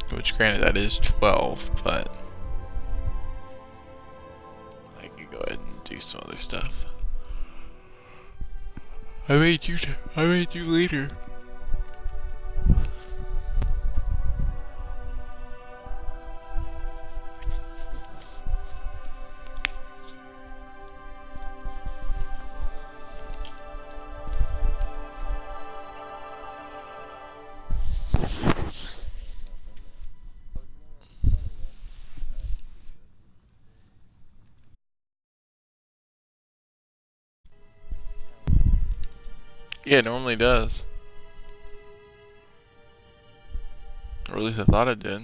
Which, granted, that is 12, but I could go ahead and do some other stuff. I made you later. Yeah, it normally does. Or at least I thought it did.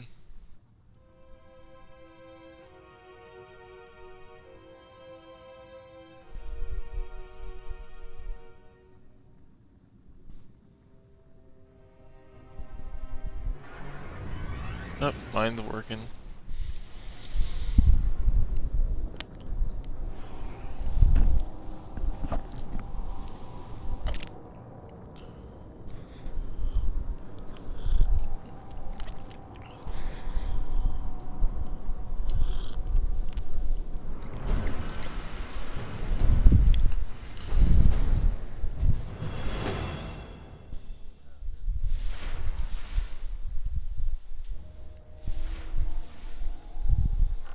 Nope, mine's working.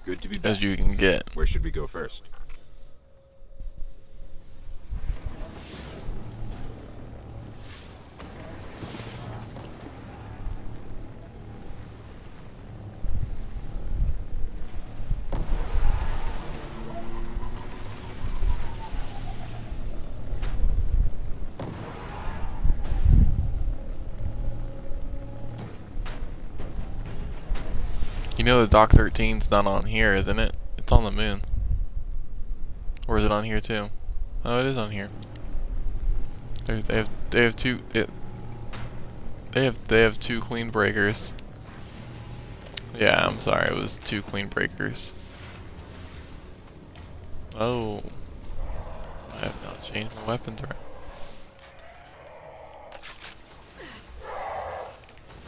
Good to be back. As you can get. Where should we go first? You know the Dock 13's not on here, isn't it? It's on the moon. Or is it on here too? Oh, it is on here. They have two Queenbreakers. Yeah, I'm sorry, it was 2 Queenbreakers. Oh, I have not changed my weapons around.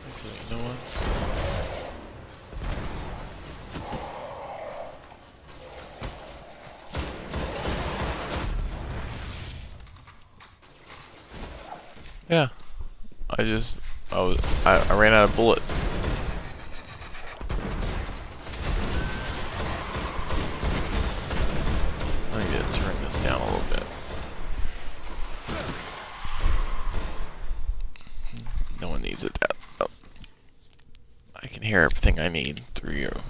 Actually, you know what? Yeah, I ran out of bullets. I need to turn this down a little bit. No one needs it that. Oh. I can hear everything I need through you.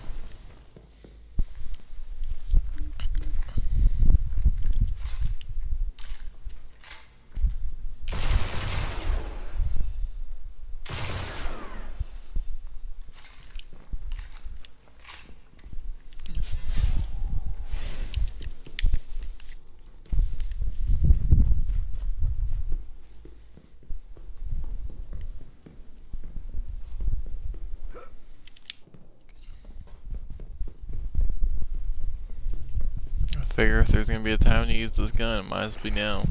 Figure if there's gonna be a time to use this gun, it might as well be now.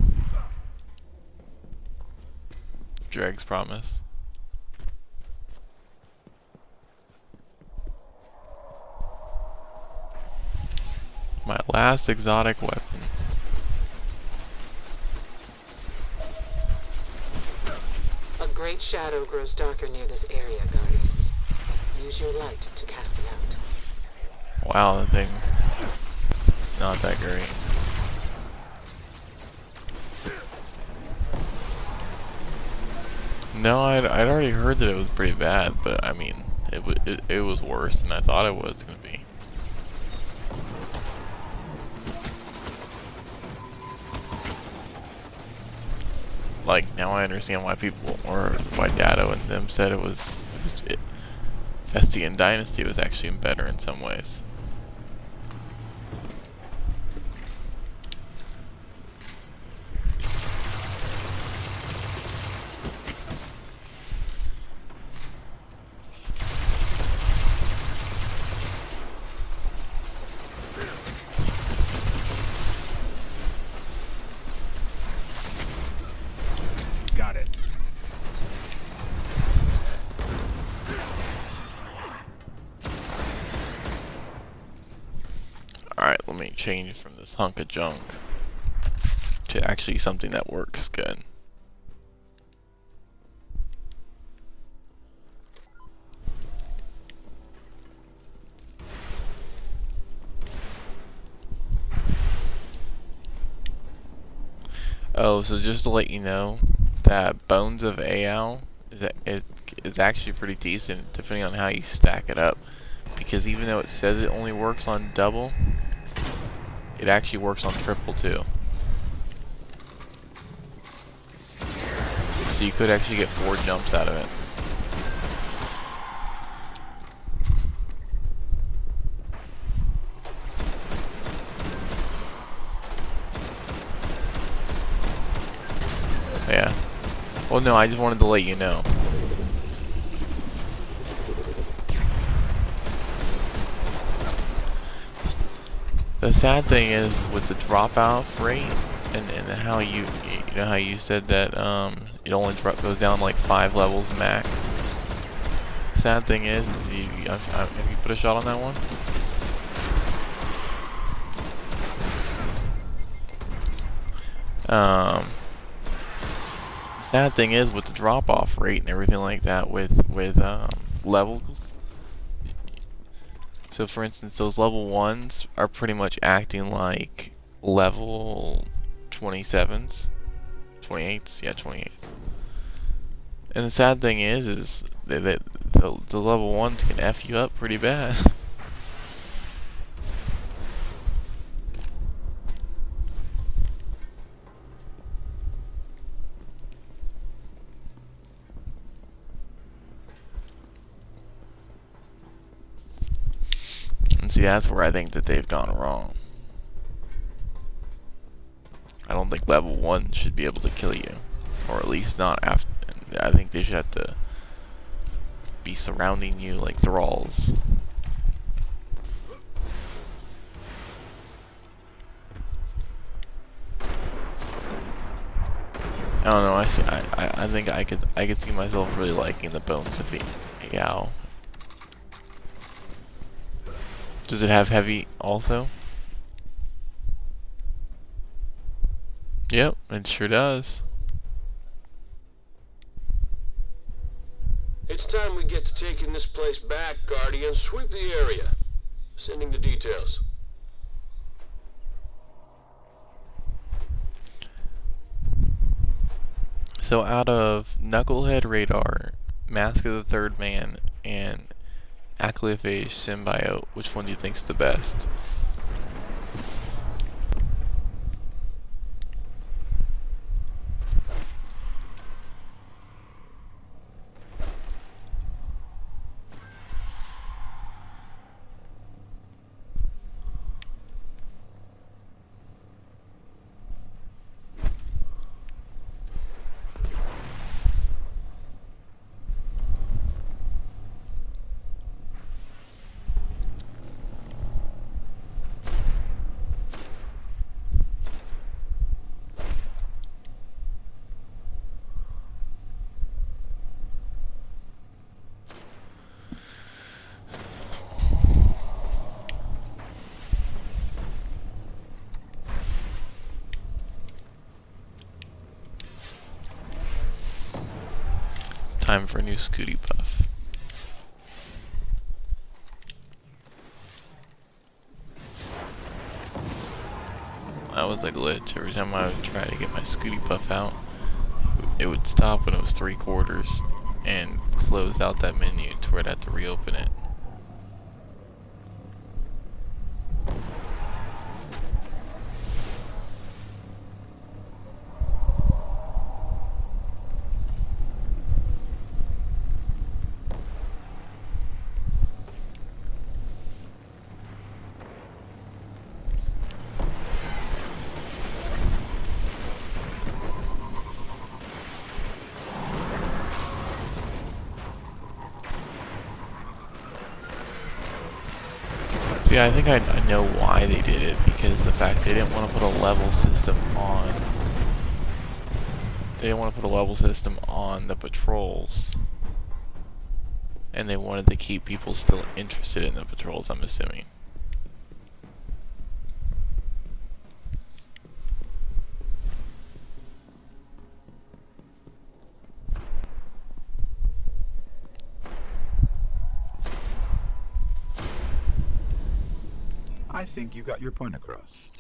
Dreg's promise. My last exotic weapon. A great shadow grows darker near this area, Guardians. Use your light to cast it out. Wow, that thing. Not that great. No, I'd already heard that it was pretty bad, but I mean, it was worse than I thought it was gonna be. Like, now I understand why people, or why Dado and them said it was Vestian Dynasty was actually better in some ways. Alright, let me change from this hunk of junk to actually something that works good. Oh, so just to let you know, that Bones of Aal is actually pretty decent, depending on how you stack it up. Because even though it says it only works on double, it actually works on triple too. So you could actually get 4 jumps out of it. Yeah. Well, no, I just wanted to let you know. The sad thing is with the dropout rate and how you know how you said that it only goes down like 5 levels max. Sad thing is have you put a shot on that one? Sad thing is with the drop off rate and everything like that with levels. So for instance, those level 1s are pretty much acting like level 27s, 28s, yeah, 28s. And the sad thing is that the level 1s can F you up pretty bad. And see, that's where I think that they've gone wrong. I don't think level 1 should be able to kill you. Or at least not after. I think they should have to be surrounding you like thralls. I don't know, I think I could see myself really liking the Bones of Aal. Does it have heavy also? Yep, it sure does. It's time we get to taking this place back, Guardian. Sweep the area. Sending the details. So out of Knucklehead Radar, Mask of the Third Man, and Aclyphage Symbiote, which one do you think's the best? Time for a new Scooty buff. That was a glitch. Every time I would try to get my Scooty buff out, it would stop when it was 3/4 and close out that menu to where I'd have to reopen it. See, I think I know why they did it, because the fact they didn't want to put a level system on. They didn't want to put a level system on the patrols. And they wanted to keep people still interested in the patrols, I'm assuming. I think you got your point across.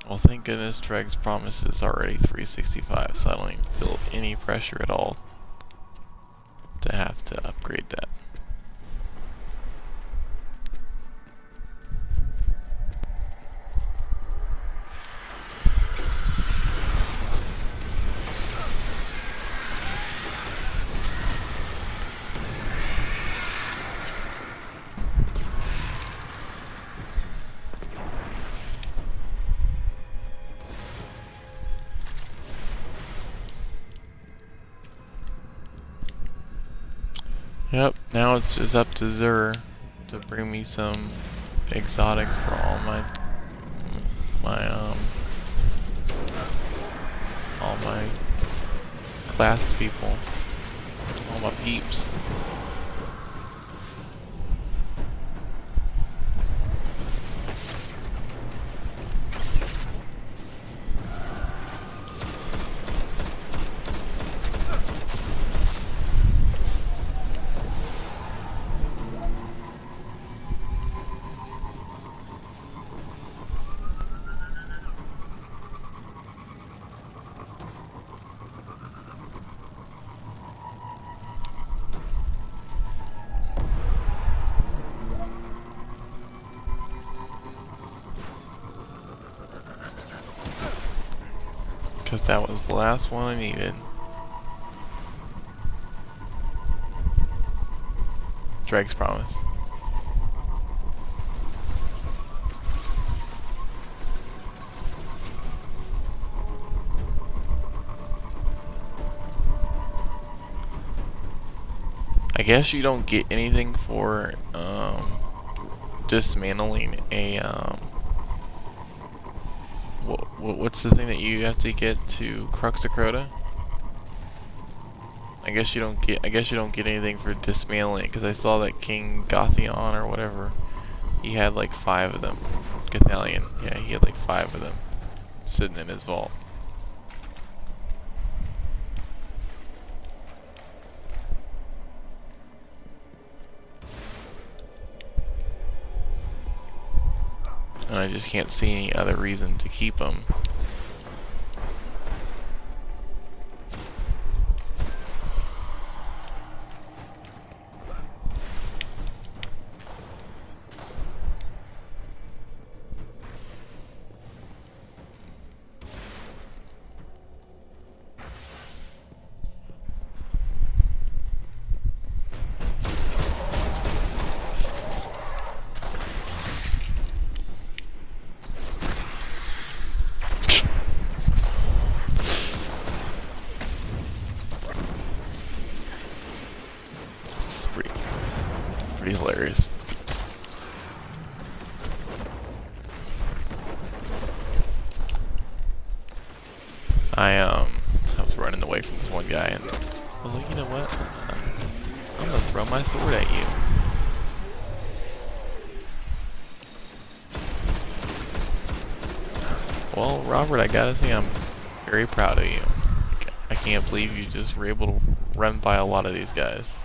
Well, thank goodness Dreg's promise is already 365, so I don't even feel any pressure at all to have to upgrade that. Yep, now it's just up to Zur to bring me some exotics for all my class people, all my peeps. Because that was the last one I needed. Drake's promise. I guess you don't get anything for dismantling a what's the thing that you have to get to Crux Crota? I guess you don't get anything for dismantling, because I saw that King Gothion or whatever, he had like 5 of them. Gathalion, yeah, he had like 5 of them sitting in his vault. And I just can't see any other reason to keep them. Pretty hilarious. I was running away from this one guy, and I was like, you know what? I'm gonna throw my sword at you. Well, Robert, I gotta say I'm very proud of you. I can't believe you just were able to run by a lot of these guys.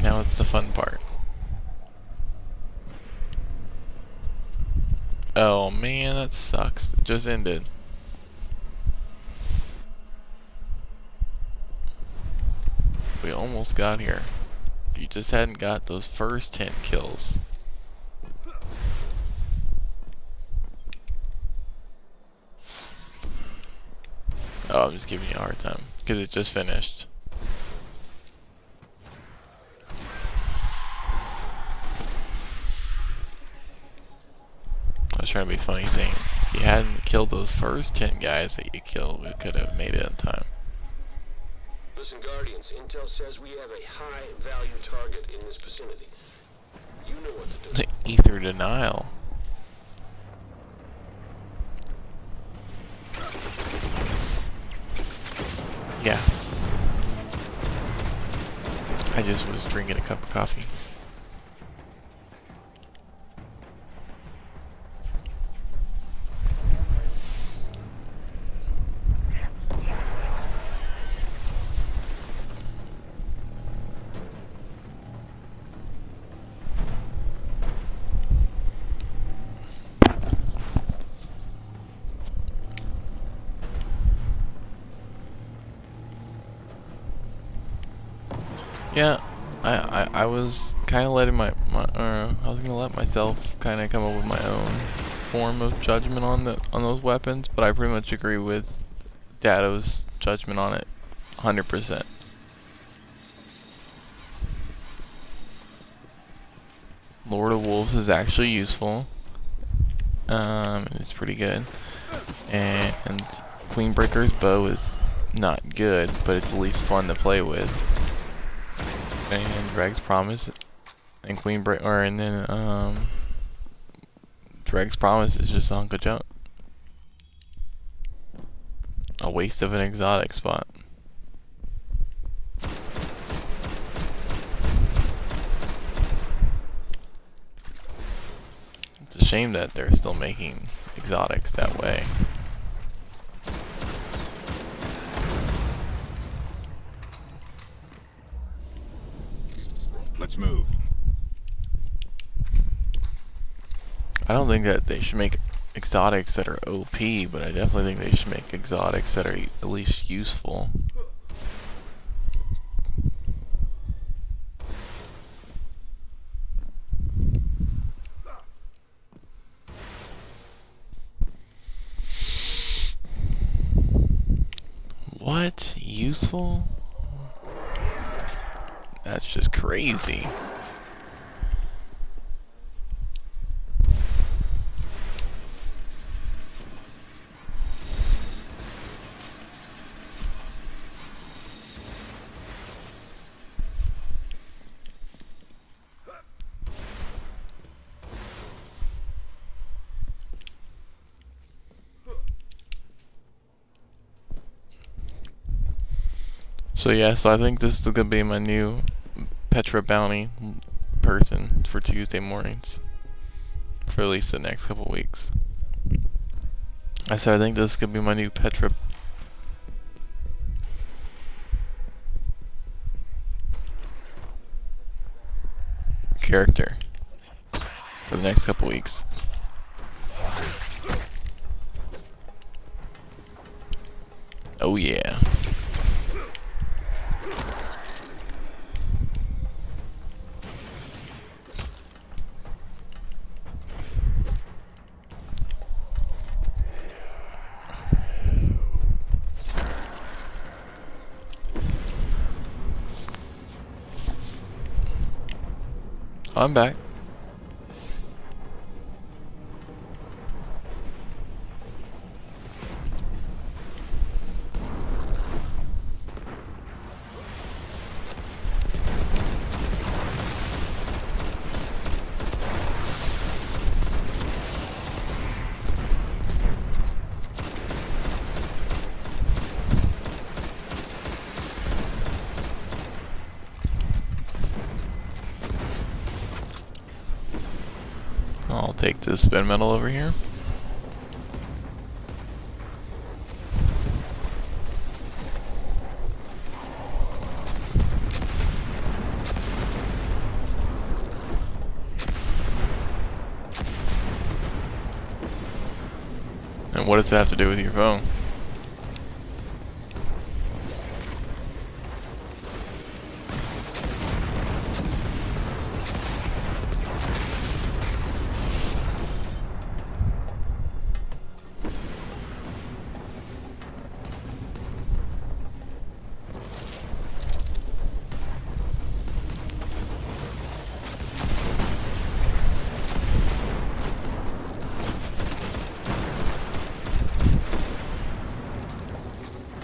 Now it's the fun part. Oh man, that sucks. It just ended. We almost got here. If you just hadn't got those first 10 kills. Oh, I'm just giving you a hard time because it just finished. I was trying to be funny saying, if you hadn't killed those first 10 guys that you killed, we could have made it in time. Listen, Guardians, intel says we have a high-value target in this vicinity. You know what to do. Ether denial. Yeah. I just was drinking a cup of coffee. Yeah, I was kind of letting I was gonna let myself kind of come up with my own form of judgment on those weapons, but I pretty much agree with Dado's judgment on it, 100%. Lord of Wolves is actually useful, it's pretty good, and Queenbreaker's bow is not good, but it's at least fun to play with. And Dreg's Promise and and then Dreg's Promise is just a hunk of junk. A waste of an exotic spot. It's a shame that they're still making exotics that way. Let's move. I don't think that they should make exotics that are OP, but I definitely think they should make exotics that are at least useful. What? Useful? That's just crazy. So yeah, so I think this is gonna be my new Petra Bounty person for Tuesday mornings for at least the next couple weeks. I said I think this could be my new Petra character for the next couple weeks. Oh yeah. I'm back. I'll take this spin metal over here. And what does that have to do with your phone?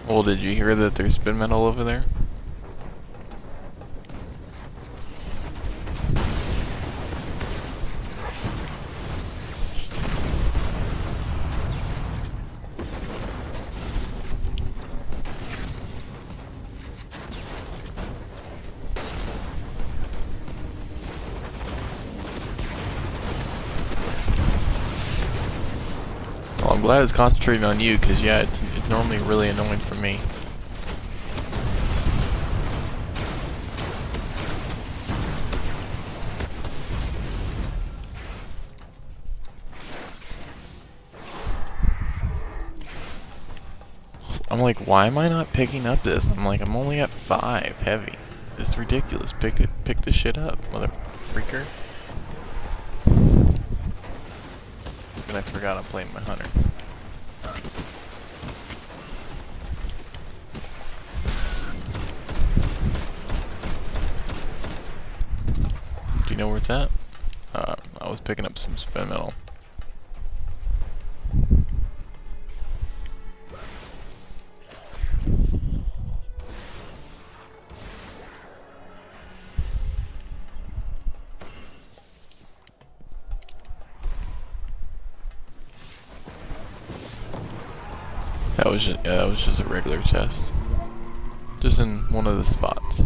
Well, did you hear that there's spin metal over there? Well, I'm glad it's concentrating on you, because yeah, it's normally really annoying for me. I'm like, why am I not picking up this? I'm like, I'm only at 5 heavy. It's ridiculous. Pick this shit up, mother freaker. And I forgot I'm playing my hunter. Do you know where it's at? I was picking up some spin metal. That was just a regular chest. Just in one of the spots.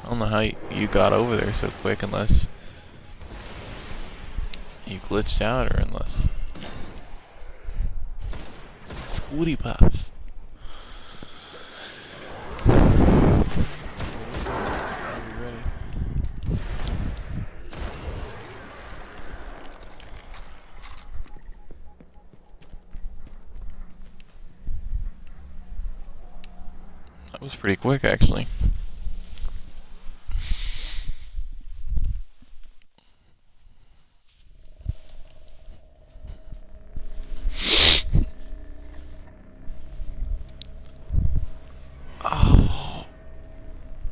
I don't know how you got over there so quick, unless you glitched out, or unless Scooty Puff. That was pretty quick, actually. Oh.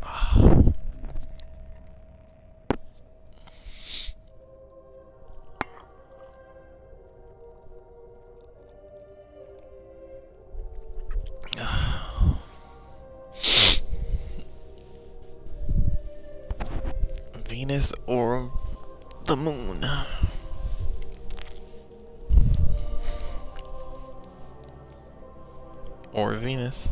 Oh. Venus or the moon? Or Venus?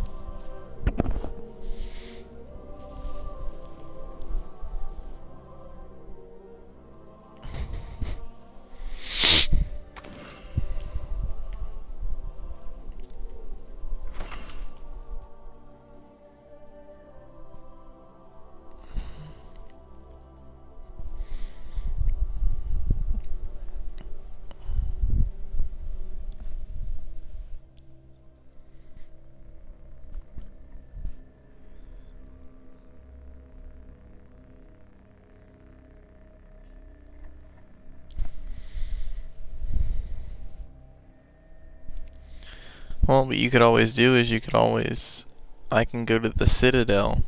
Well, what you could always do is I can go to the Citadel,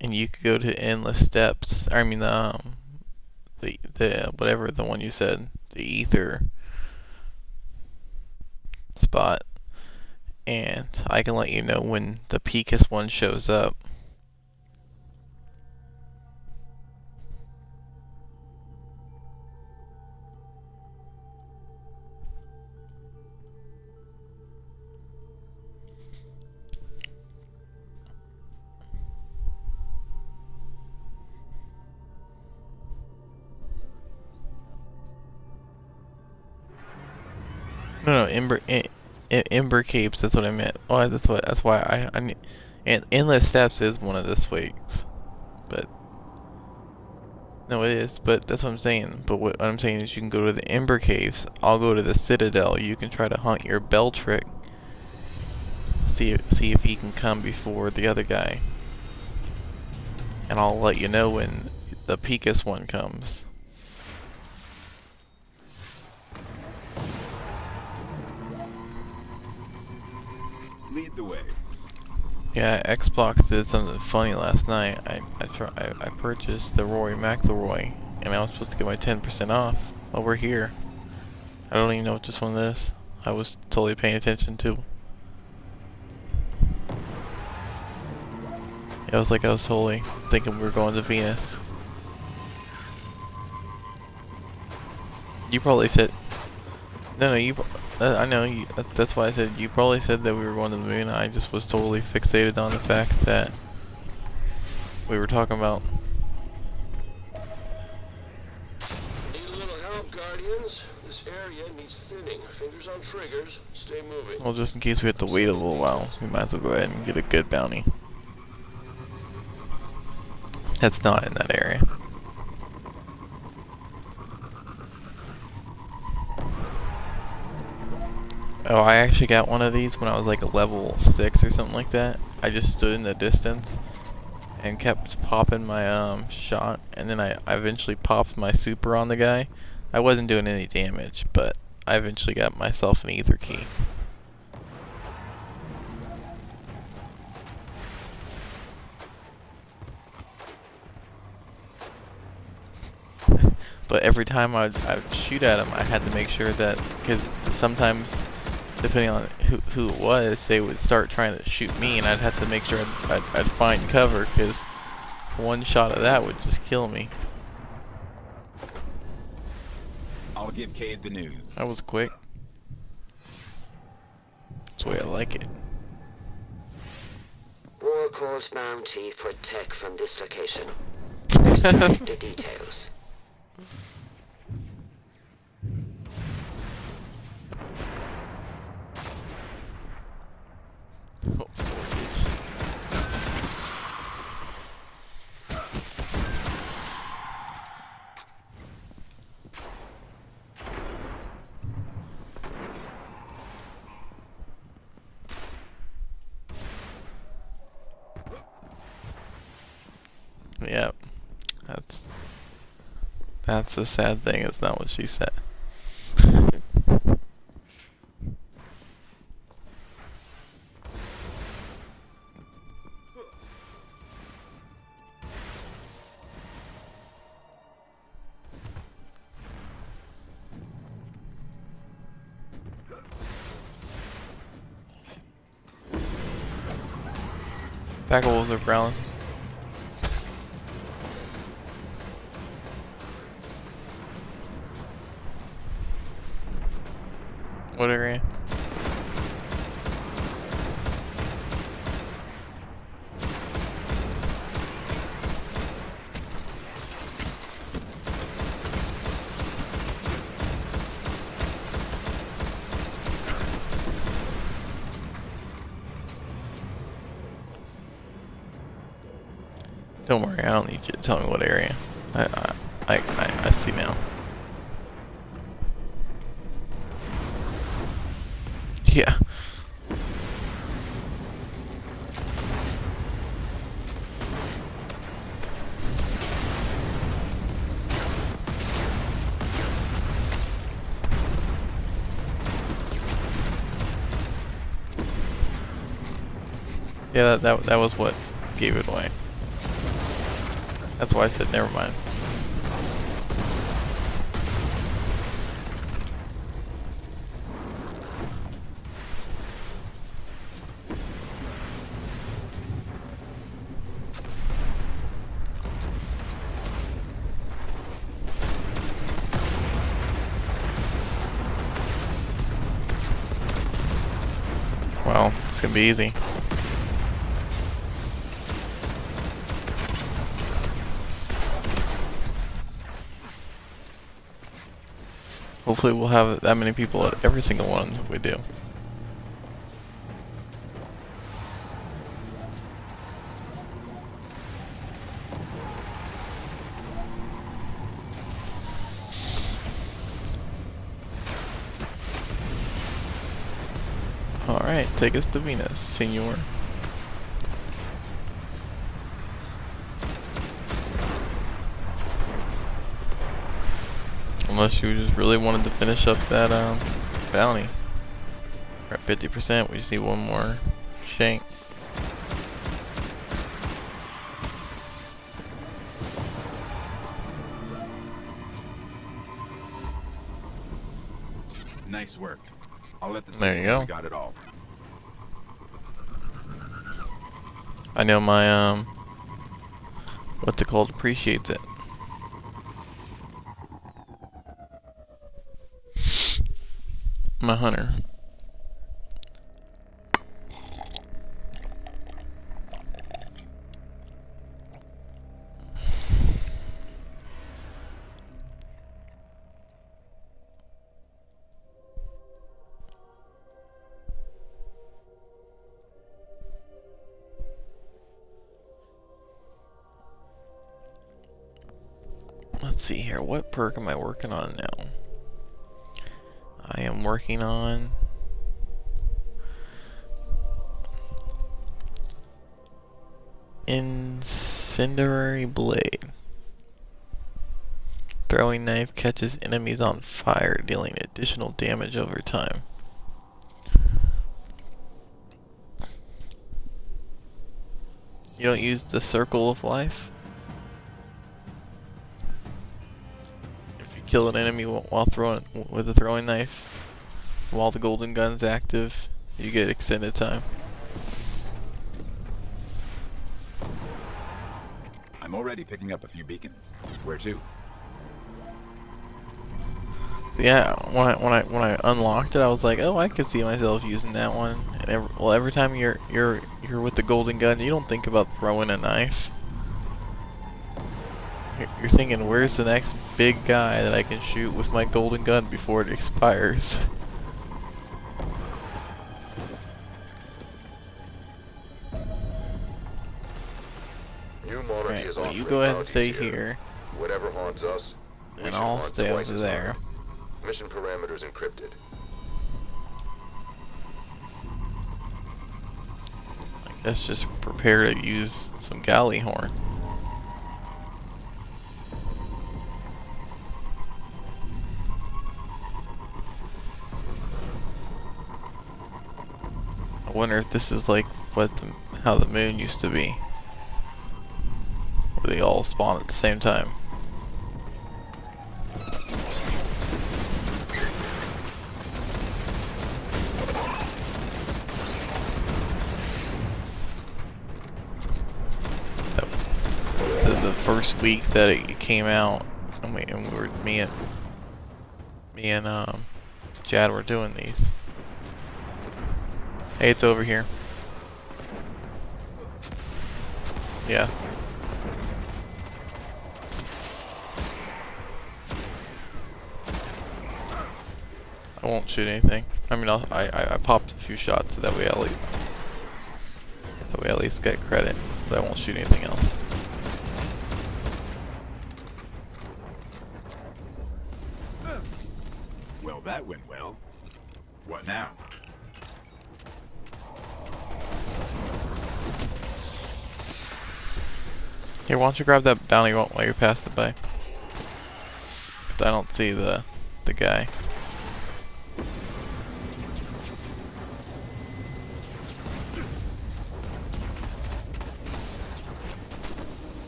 and you could go to Endless Steps. I mean, the whatever, the one you said, the ether spot, and I can let you know when the Peekis one shows up. No, Ember Capes. That's what I meant. Oh, that's why I need. And Endless Steps is one of the swigs, but no, it is. But that's what I'm saying. But what I'm saying is, you can go to the Ember Caves. I'll go to the Citadel. You can try to hunt your Bell Trick. See if he can come before the other guy, and I'll let you know when the Peekis one comes. Lead the way. Yeah, Xbox did something funny last night. I purchased the Rory McIlroy and I was supposed to get my 10% off over here. I don't even know what this one is. I was totally paying attention to. It was like I was totally thinking we were going to Venus. You probably said, no, you. I know you. That's why I said you probably said that we were going to the moon. I just was totally fixated on the fact that we were talking about. Need a little help, Guardians? This area needs thinning. Fingers on triggers. Stay moving. Well, just in case we have to wait a little while, we might as well go ahead and get a good bounty. That's not in that area. Oh, I actually got one of these when I was like a level 6 or something like that. I just stood in the distance and kept popping my shot, and then I eventually popped my super on the guy. I wasn't doing any damage, but I eventually got myself an ether key. But every time I'd shoot at him, I had to make sure that, because sometimes, depending on who it was, they would start trying to shoot me, and I'd have to make sure I'd find cover, because one shot of that would just kill me. I'll give Cade the news. That was quick. That's the way I like it. War calls bounty for tech from this location. Extract the details. Yep. That's the sad thing, it's not what she said. Back wolves are growling. What area? Don't worry, I don't need you to tell me what area. I see now. Yeah. Yeah, that was what gave it away. That's why I said never mind. Well, it's gonna be easy. Hopefully we'll have that many people at every single one we do. Alright, take us to Venus, senor. Unless you just really wanted to finish up that bounty. We're at 50%, we just need one more shank. Nice work. I'll let the There you Citadel go. got it all. I know my what's it called appreciates it. My hunter. Let's see here. What perk am I working on now? I am working on Incendiary Blade. Throwing knife catches enemies on fire, dealing additional damage over time. You don't use the Circle of Life? If you kill an enemy while throwing with a throwing knife, while the golden gun's active, you get extended time. I'm already picking up a few beacons. Where to? Yeah, when I unlocked it, I was like, oh, I could see myself using that one. And every time you're with the golden gun, you don't think about throwing a knife. You're thinking, where's the next big guy that I can shoot with my golden gun before it expires? New monarchy Alright, is well, offering you go ahead and bounties stay here. here, Whatever haunts us, we and should I'll haunt stay twice over as there. hard. Mission parameters encrypted. I guess just prepare to use some galley horn. I wonder if this is like how the moon used to be, where they all spawn at the same time. The first week that it came out, and me and Chad were doing these. Hey, it's over here. Yeah. I won't shoot anything. I mean, I popped a few shots so that way at least get credit, but I won't shoot anything else. Well, that went well. What now? Here, why don't you grab that bounty while you pass it by? 'Cause I don't see the guy.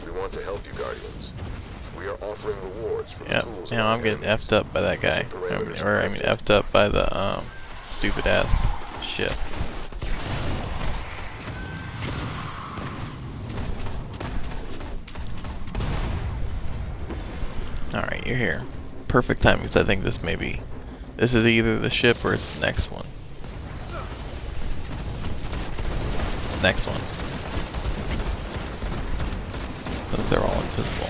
We want to help you, Guardians. We are offering rewards for the Yep. tools. Now I'm getting effed up by that guy. I mean effed up by the stupid ass shit. Alright, you're here. Perfect time, because I think this is either the ship or it's the next one. Next one. Since they're all invisible.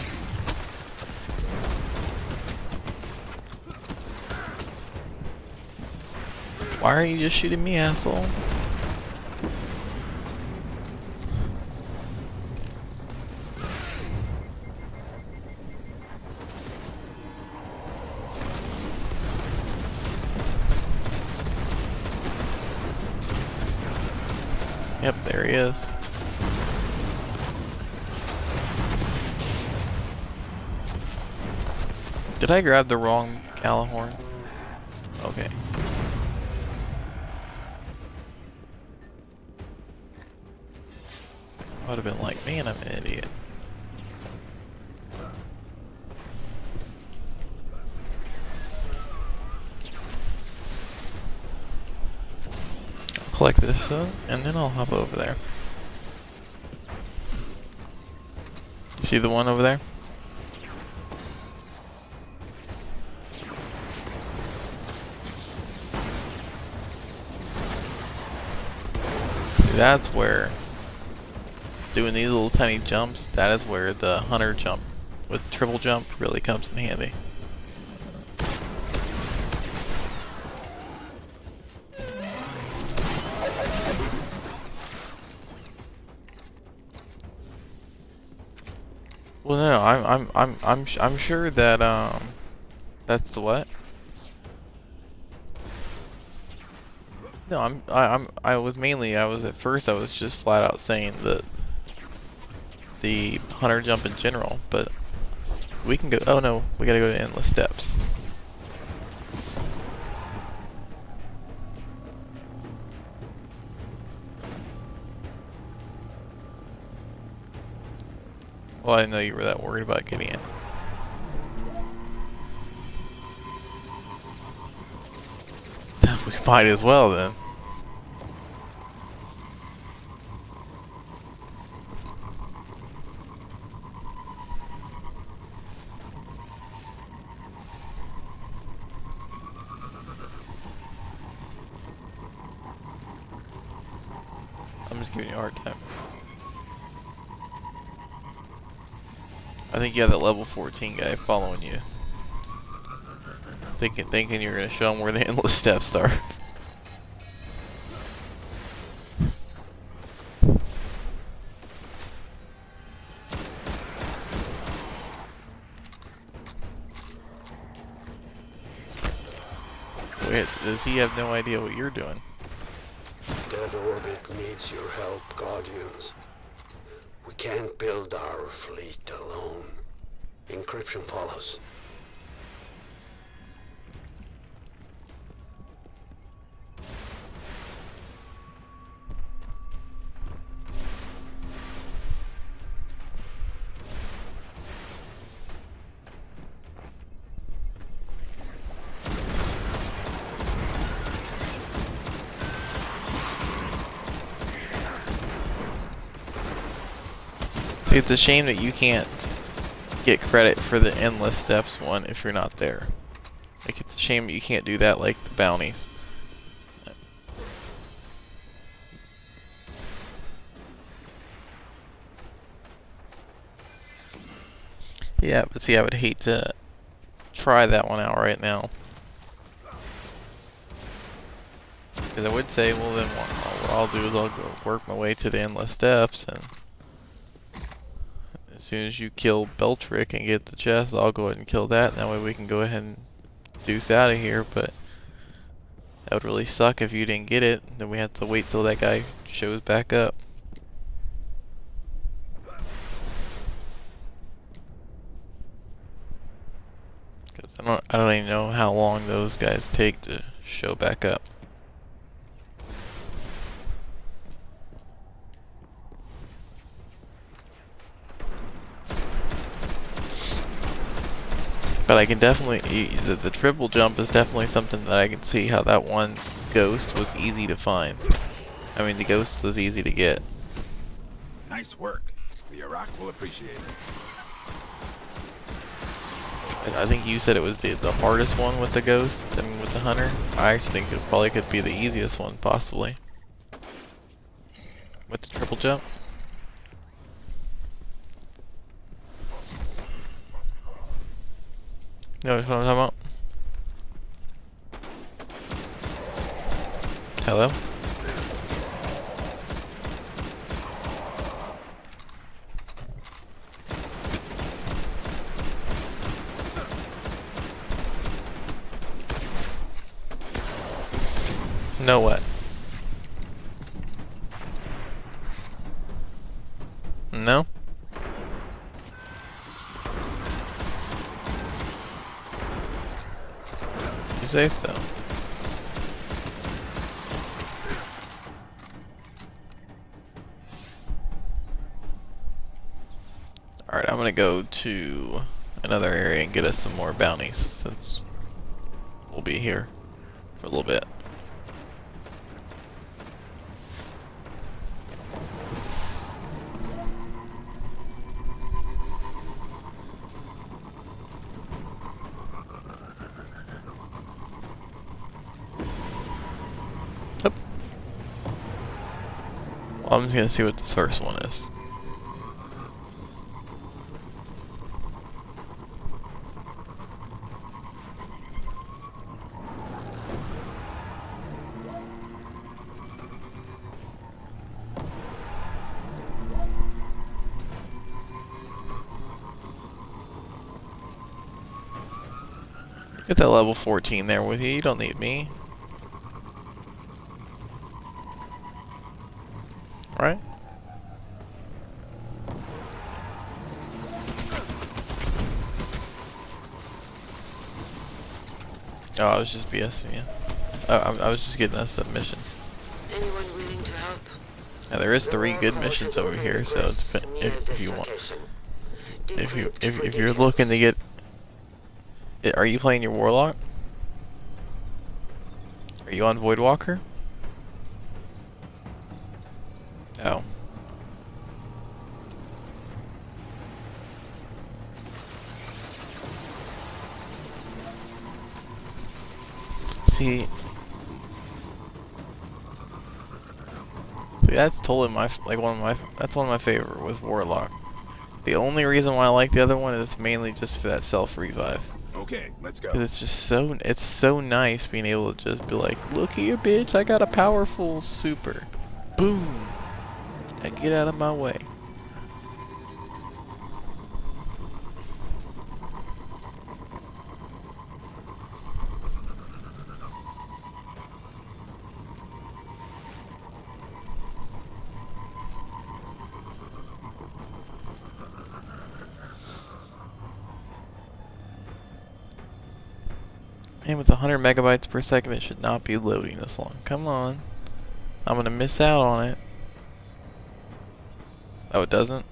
Why are you just shooting me, asshole? Yep, there he is. Did I grab the wrong Calahorn? Okay. I would have been like, man, I'm an idiot. collect this one, and then I'll hop over there. You see the one over there? See, that's where doing these little tiny jumps, that is where the hunter jump with the triple jump really comes in handy. Well, no, I'm sure that that's the what? No, I was at first I was just flat out saying that the hunter jump in general, but we can go. Oh no, we gotta go to endless steps. Well, I didn't know you were that worried about getting in. We might as well then. I'm just giving you a hard time. I think you have that level 14 guy following you. Thinking you're gonna show him where the endless steps are. Wait, does he have no idea what you're doing? Dead Orbit needs your help, Guardians. We can't build our fleet alone. Encryption follows. It's a shame that you can't get credit for the endless steps one if you're not there. Like, it's a shame that you can't do that like the bounties. Yeah, but see, I would hate to try that one out right now. Because I would say, well then what I'll do is I'll go work my way to the endless steps, and as soon as you kill Beltrick and get the chest, I'll go ahead and kill that, and that way we can go ahead and deuce out of here. But that would really suck if you didn't get it. Then we have to wait till that guy shows back up. Cause I don't even know how long those guys take to show back up. But I can definitely, the triple jump is definitely something that I can see how that one ghost was easy to find. I mean, the ghost was easy to get. Nice work. The Iraq will appreciate it. I think you said it was the hardest one with the ghost, I mean with the hunter. I actually think it probably could be the easiest one, possibly. With the triple jump. No, that's what I'm talking about. Hello? No what? No? You say so. Alright, I'm gonna go to another area and get us some more bounties, since we'll be here for a little bit. I'm just gonna see what this first one is. Get that level 14 there with you. You don't need me. Right? Oh, I was just BSing you. Oh, I was just getting us a mission. Anyone willing to help? Now there is 3 good missions over here, so if you want, if you're looking to get, are you playing your Warlock? Are you on Voidwalker? Oh. See, that's totally that's one of my favorite with Warlock. The only reason why I like the other one is mainly just for that self revive. Okay, let's go. 'Cause it's just so nice being able to just be like, look here, bitch, I got a powerful super. Boom. Now get out of my way. And with 100 megabytes per second, it should not be loading this long. Come on. I'm gonna miss out on it. Oh, it doesn't?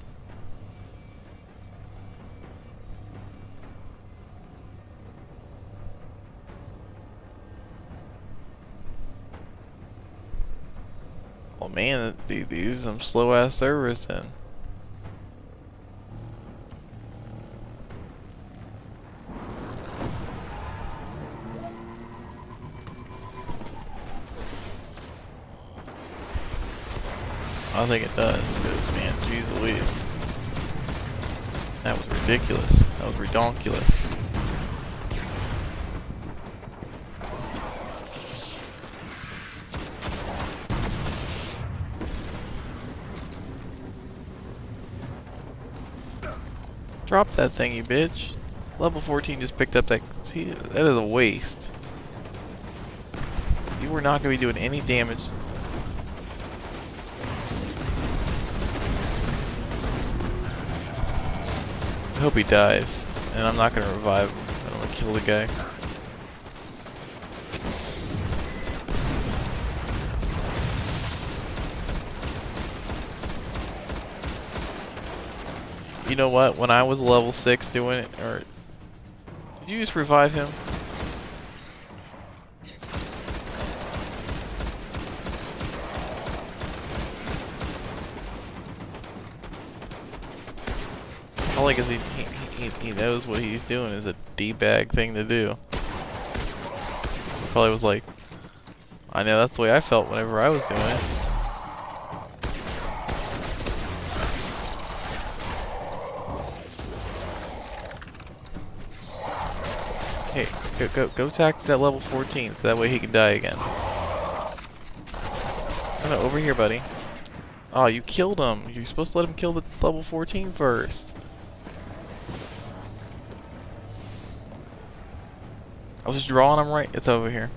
Oh man, these are some slow ass servers then. I think it does, because man, jeez Louise. That was ridiculous. That was redonkulous. Drop that thing, you bitch. Level 14 just picked up that. See, that is a waste. You were not going to be doing any damage. I hope he dies, and I'm not gonna revive him. I'm gonna kill the guy. You know what? When I was level 6 doing it, or did you just revive him? Probably because he knows what he's doing is a D-bag thing to do. Probably was like, I know that's the way I felt whenever I was doing it. Hey, go attack that level 14 so that way he can die again. Oh no, over here, buddy. Oh, you killed him. You're supposed to let him kill the level 14 first. I was just drawing him right. It's over here.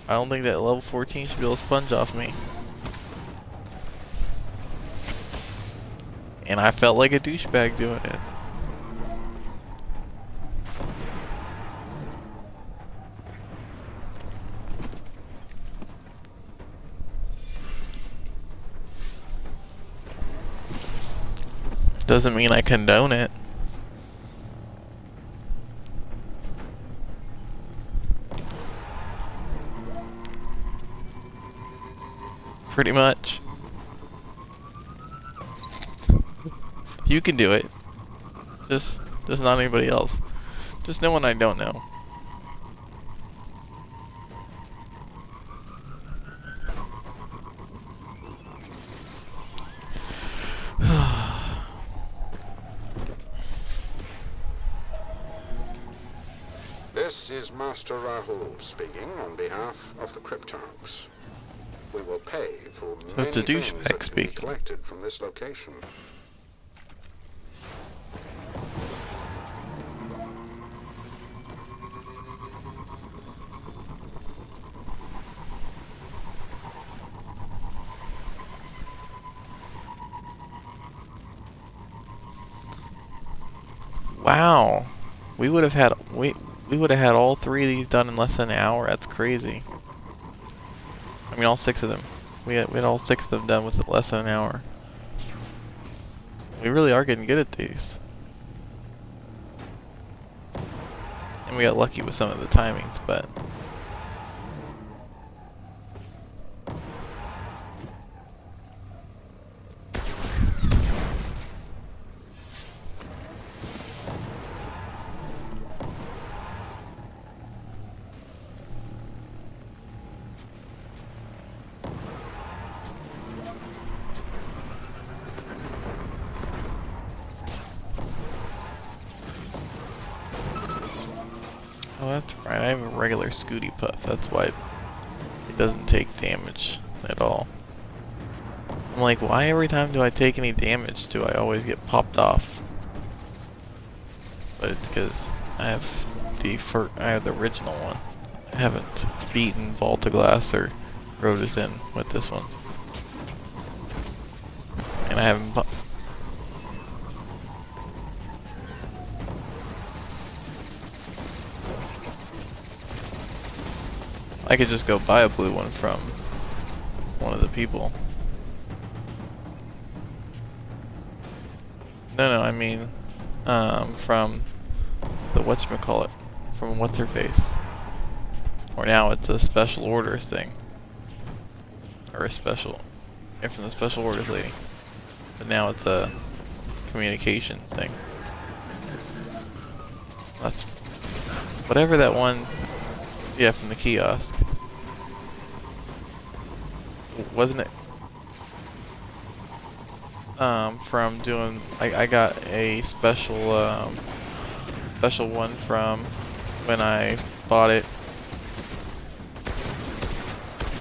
I don't think that level 14 should be able to sponge off me. And I felt like a douchebag doing it. Doesn't mean I condone it. Pretty much. You can do it. Just not anybody else. Just no one I don't know. This is Master Rahul speaking on behalf of the Cryptarchs. We will pay for So it's a many things douchebag that can be speaking. collected from this location. Wow. We would have had all 3 of these done in less than an hour. That's crazy. I mean all 6 of them. We had all 6 of them done with less than an hour. We really are getting good at these. And we got lucky with some of the timings, but oh, that's right. I have a regular Scooty Puff. That's why it doesn't take damage at all. I'm like, why every time do I take any damage do I always get popped off? But it's because I have the original one. I haven't beaten Vault of Glass or Rotus in with this one. And I haven't I could just go buy a blue one from one of the people. No, I mean, from the whatchamacallit, from what's-her-face. Or now it's a special orders thing. Or and from the special orders lady. But now it's a communication thing. That's, whatever that one, yeah, from the kiosk. Wasn't it? From doing, I got a special one from when I bought it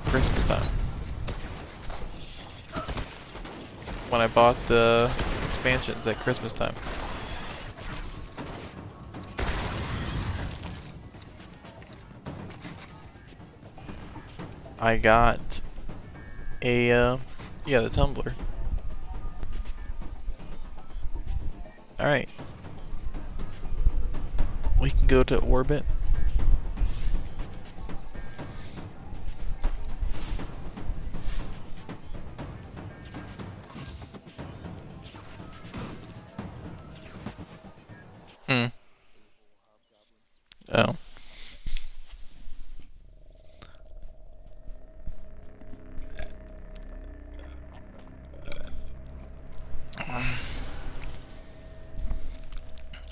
Christmas time. When I bought the expansions at Christmas time. I got a, yeah, the tumbler. Alright. We can go to orbit. Oh.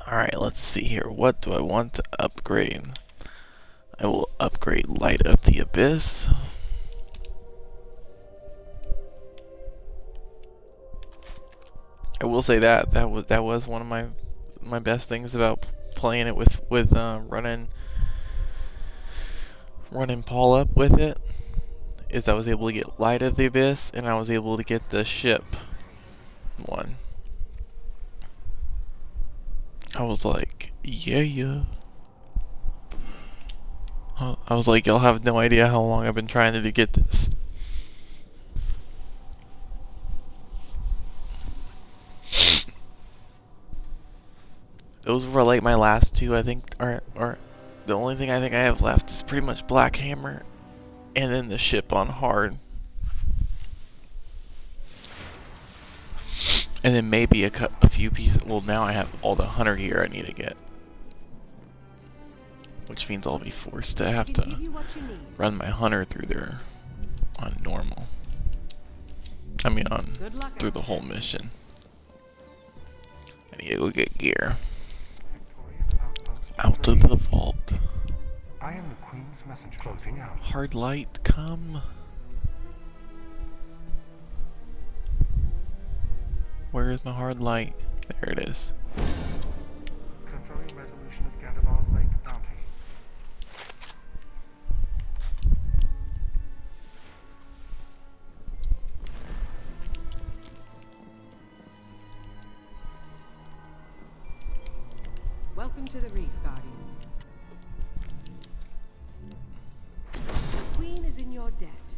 Alright, let's see here. What do I want to upgrade? I will upgrade Light of the Abyss. I will say that was one of my best things about playing it with running Paul up with it, is I was able to get Light of the Abyss and I was able to get the ship one. I was like, yeah. I was like, y'all have no idea how long I've been trying to get this. Those were like my last two, I think, or the only thing I think I have left is pretty much Black Hammer, and then the ship on hard. And then maybe a few pieces. Well, now I have all the hunter gear I need to get. Which means I'll be forced to have to run my hunter through there on normal. I mean through the whole mission. I need to go get gear. Out of the vault. I am the Queen's messenger. Closing out. Hard light, come. Where is my hard light? There it is. Confirming resolution of Disavowed Bounty. Welcome to the reef, Guardian. The Queen is in your debt.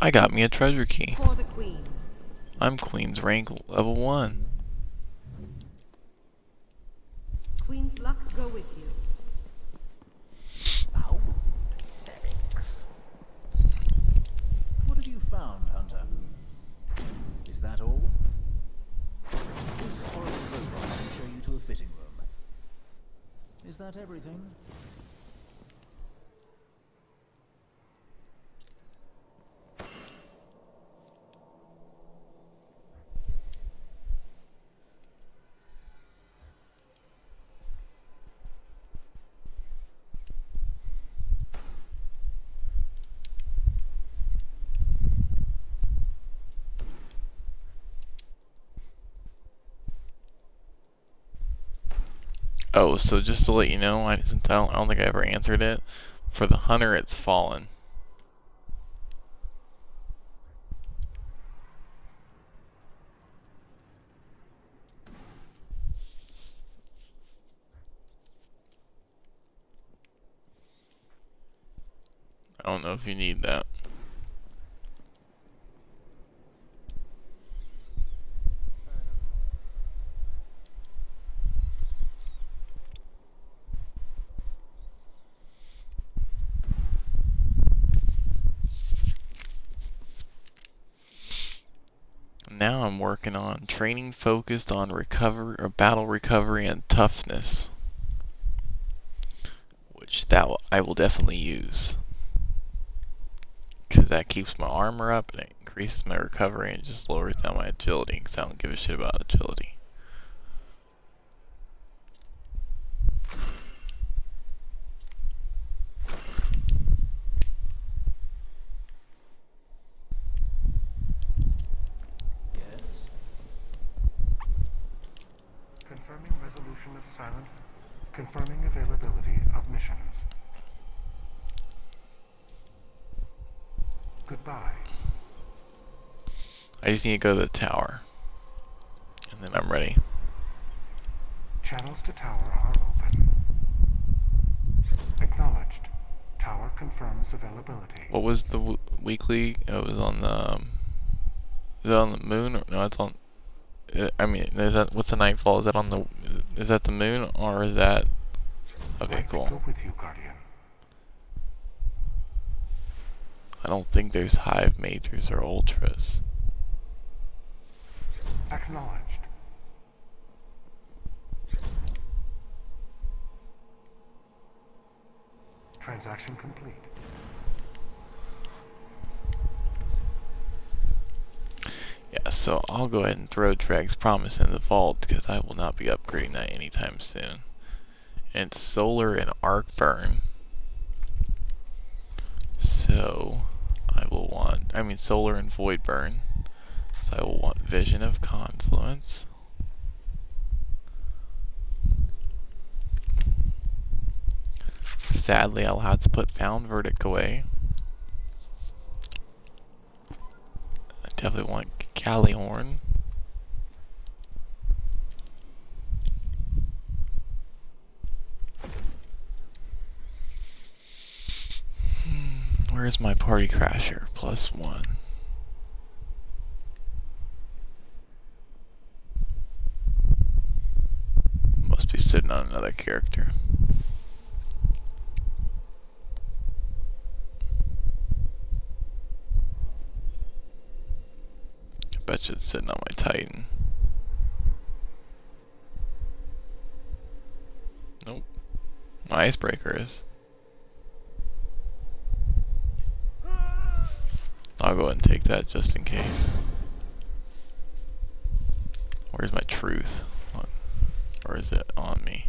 I got me a treasure key. For the Queen. I'm Queen's rank level 1. Queen's luck go with you. How? Taniks. What have you found, Hunter? Is that all? This horrible robot can show you to a fitting room. Is that everything? Oh, so just to let you know, since I don't think I ever answered it. For the hunter, it's fallen. I don't know if you need that. Now I'm working on training focused on recovery or battle recovery and toughness, which I will definitely use, because that keeps my armor up and it increases my recovery and just lowers down my agility, because I don't give a shit about agility. Confirming resolution of silent. Confirming availability of missions. Goodbye. I just need to go to the tower, and then I'm ready. Channels to tower are open. Acknowledged. Tower confirms availability. What was the weekly? It was on the. Is it on the moon? Or, no, it's on. I mean, is that what's the Nightfall? Is that on the? Is that the moon or is that? Okay, cool. Go with you, Guardian. I don't think there's hive majors or ultras. Acknowledged. Transaction complete. Yeah, so I'll go ahead and throw Drag's Promise in the vault because I will not be upgrading that anytime soon. And it's solar and arc burn. So I will want, solar and void burn. So I will want Vision of Confluence. Sadly, I'll have to put Found Verdict away. I definitely want Calihorn. Where's my Party Crasher? +1. Must be sitting on another character. I bet you it's sitting on my Titan. Nope. My Icebreaker is. I'll go ahead and take that just in case. Where's my truth? Or is it on me?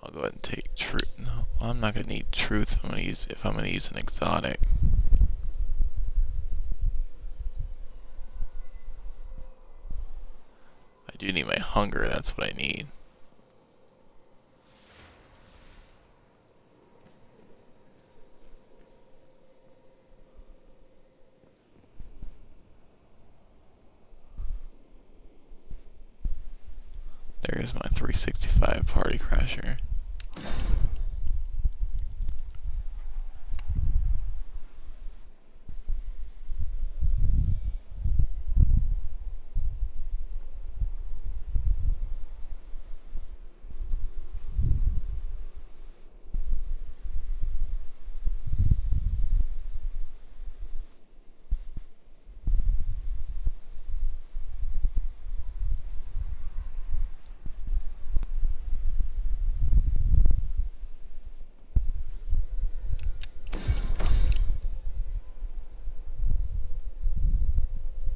I'll go ahead and take truth. No, I'm not gonna need truth if I'm gonna use an exotic. I do need my hunger, that's what I need. There's my 365 party crasher.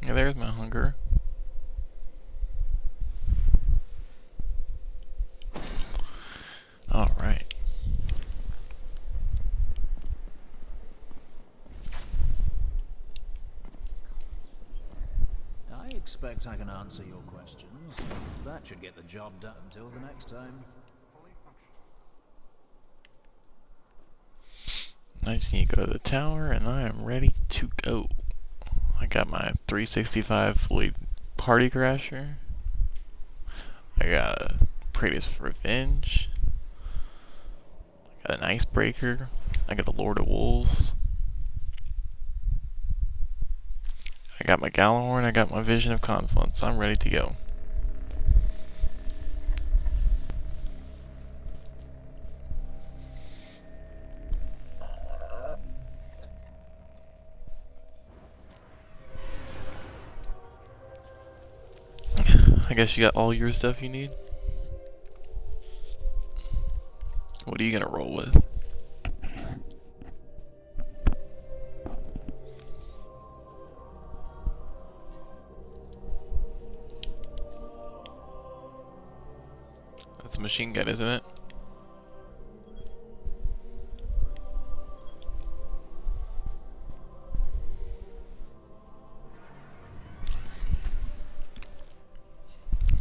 Yeah, there's my hunger. All right. I expect I can answer your questions. That should get the job done until the next time. I just need to go to the tower, and I am ready to go. I got my 365 fully party crasher. I got a Petra's Revenge. I got an Icebreaker. I got a Lord of Wolves. I got my Gallahorn. I got my Vision of Confluence. I'm ready to go. I guess you got all your stuff you need. What are you gonna roll with? That's a machine gun, isn't it?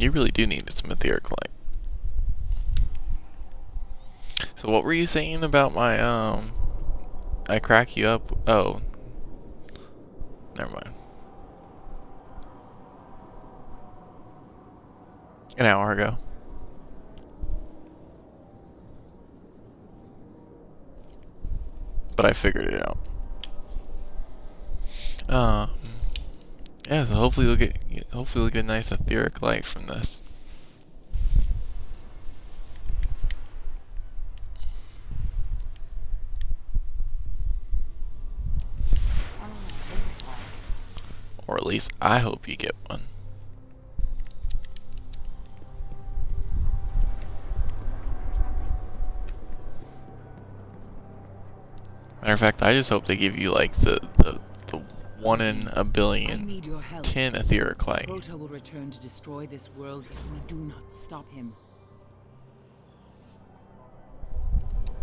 You really do need some etheric light. So what were you saying about my I crack you up? Oh, never mind. An hour ago. But I figured it out. Yeah, so hopefully we'll get a nice etheric light from this. Or at least I hope you get one. Matter of fact, I just hope they give you like the 1 in a billion 10 etheric light. Crota will return to destroy this world if we do not stop him.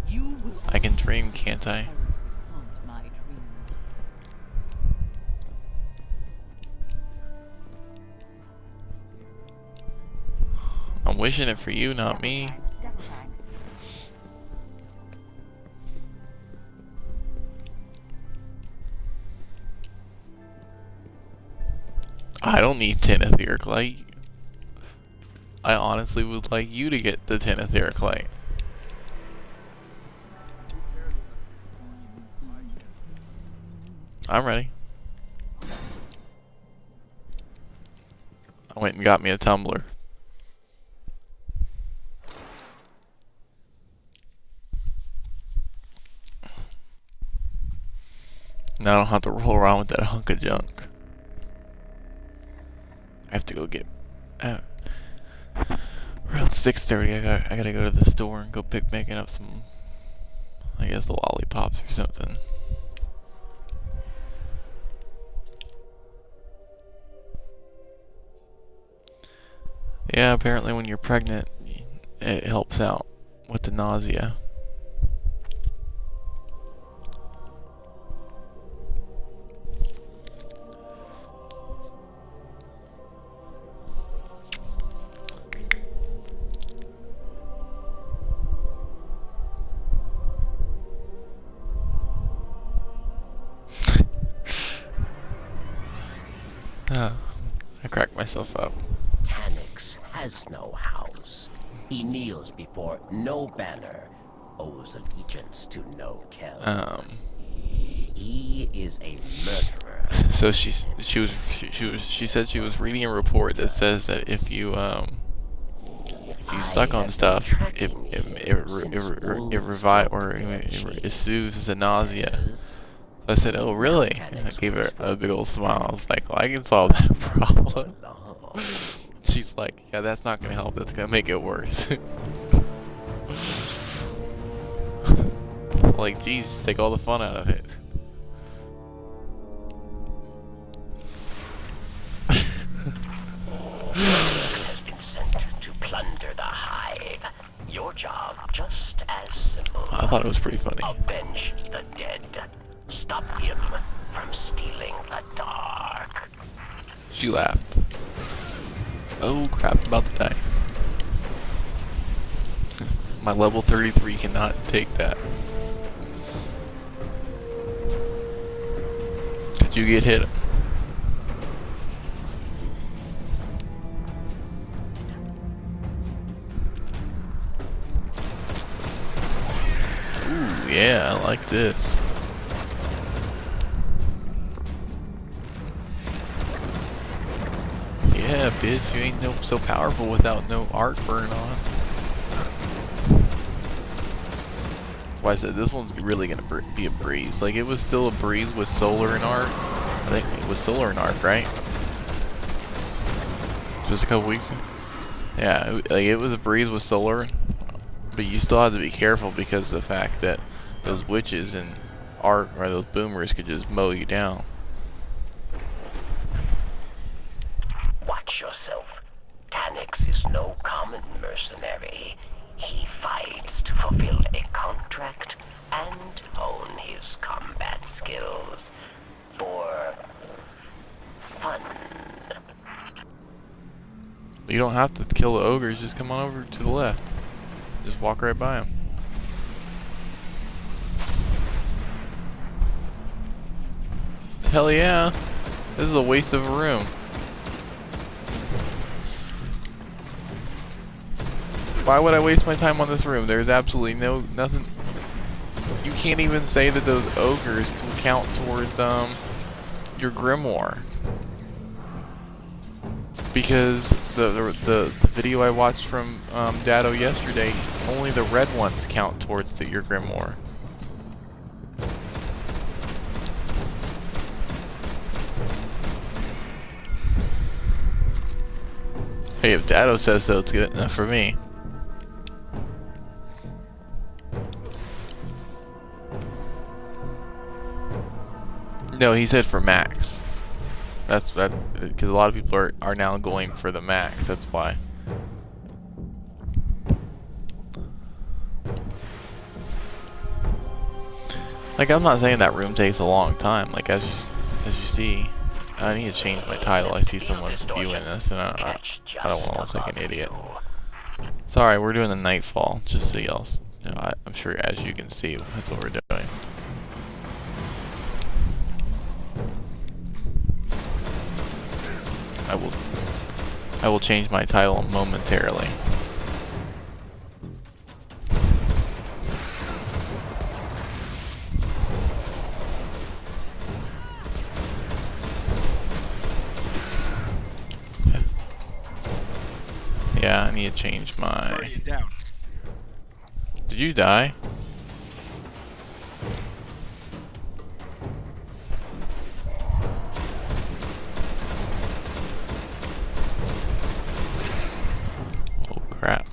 You will I can dream, can't I? haunt my dreams. I'm wishing it for you, not me. I don't need 10 etheric light. I honestly would like you to get the 10 etheric light. I'm ready. I went and got me a tumbler. Now I don't have to roll around with that hunk of junk. I have to go get around 6:30. I gotta go to the store and go making up some, I guess, lollipops or something. Yeah, apparently when you're pregnant, it helps out with the nausea. I cracked myself up. Taniks has no house. close. He kneels before no banner, owes allegiance to no kell. He is a murderer. So she said she was reading a report that says that if you suck on stuff, it soothes the nausea. So I said, "Oh, really?" And I gave her a big old smile. I was like, "Well, I can solve that problem." She's like, "Yeah, that's not gonna help. That's gonna make it worse." Like, geez, take all the fun out of it. Taniks has been sent to plunder the hive. Your job just as simple. I thought it was pretty funny. Avenge the dead. Stop him from stealing the dark. She laughed. Oh crap, I'm about to die. My level 33 cannot take that. Did you get hit? Ooh, yeah, I like this. Yeah, bitch, you ain't so powerful without no art burn on. That's why I said this one's really gonna be a breeze. Like, it was still a breeze with solar and art. I think it was solar and art, right? Just a couple weeks ago. Yeah, it was a breeze with solar, but you still have to be careful because of the fact that those witches and art, or those boomers, could just mow you down. Watch yourself. Taniks is no common mercenary. He fights to fulfill a contract and hone his combat skills for fun. You don't have to kill the ogres, just come on over to the left. Just walk right by them. Hell yeah! This is a waste of a room. Why would I waste my time on this room? There's absolutely nothing. You can't even say that those ogres will count towards your grimoire, because the video I watched from Dado yesterday, only the red ones count towards your grimoire. Hey, if Dado says so, it's good enough for me. No, he said for max. That's because a lot of people are now going for the max. That's why. Like, I'm not saying that room takes a long time. Like, as you see, I need to change my title. I see someone viewing this, and I don't want to look like an idiot. Sorry, we're doing the Nightfall, just so y'all. You know, I'm sure, as you can see, that's what we're doing. I will change my title momentarily. Yeah, I need to change my... Did you die? Oh crap.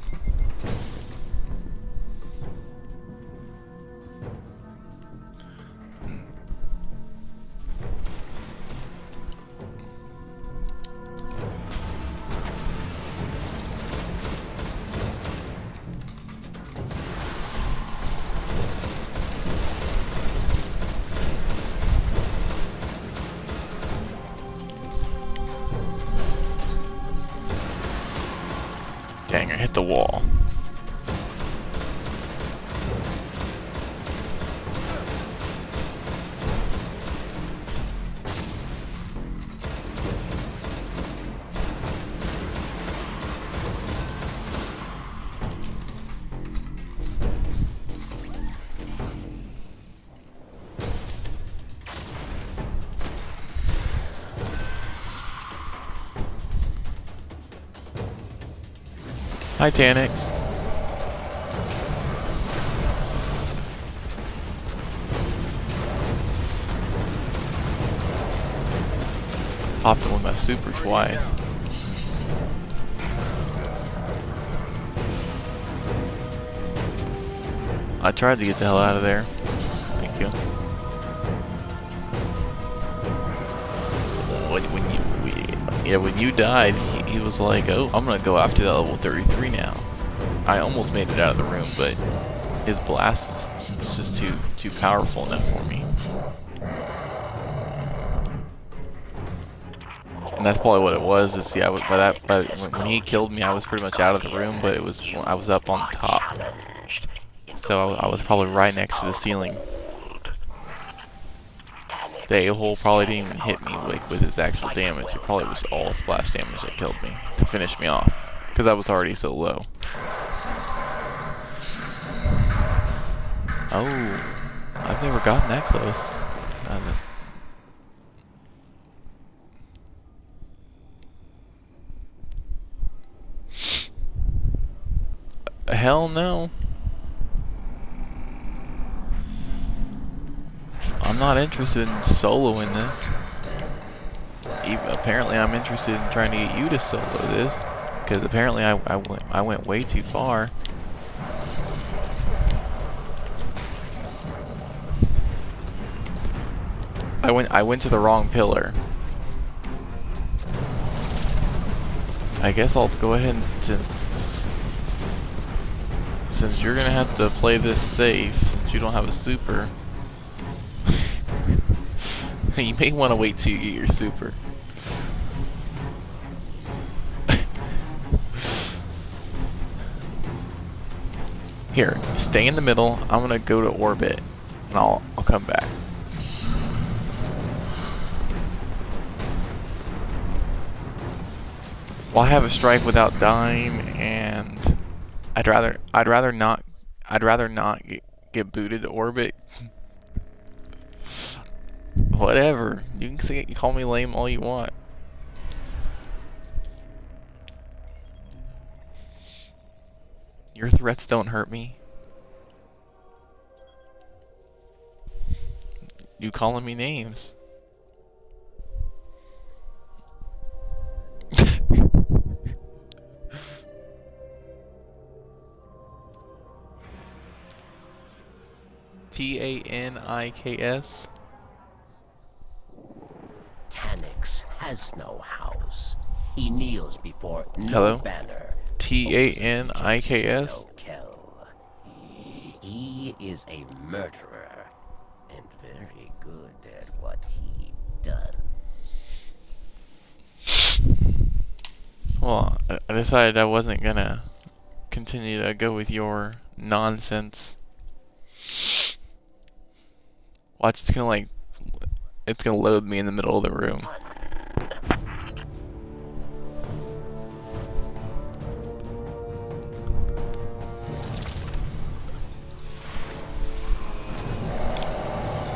Dang, I hit the wall. Hi, Taniks. Popped him with my super twice. I tried to get the hell out of there. Thank you. When you died, he was like, "Oh, I'm gonna go after that level 33 now." I almost made it out of the room, but his blast was just too powerful enough for me. And that's probably what it was. Is see, I was when he killed me, I was pretty much out of the room, but I was up on the top, so I was probably right next to the ceiling. The a-hole probably didn't even hit me with his actual damage. It probably was all splash damage that killed me to finish me off, because I was already so low. Oh, I've never gotten that close. Hell no. I'm not interested in soloing this. Apparently I'm interested in trying to get you to solo this, because apparently I went way too far. I went to the wrong pillar. I guess I'll go ahead and since you're gonna have to play this safe, since you don't have a super. You may want to wait till you get your super. Here, stay in the middle. I'm gonna go to orbit, and I'll come back. Well, I have a strike without dying, and I'd rather not get booted to orbit. Whatever. You can call me lame all you want. Your threats don't hurt me. You calling me names. Taniks. Taniks has no house. He kneels before no Hello? banner. Taniks? He is a murderer and very good at what he does. Well, I decided I wasn't gonna continue to go with your nonsense. Watch, it's gonna load me in the middle of the room.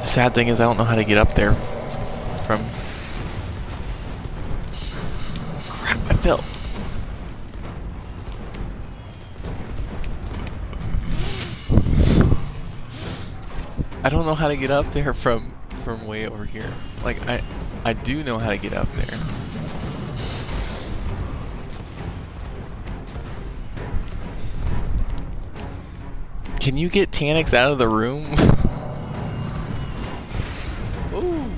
Sad thing is I don't know how to get up there from... Crap, I fell. I don't know how to get up there from way over here. Like, I do know how to get up there. Can you get Taniks out of the room? Ooh.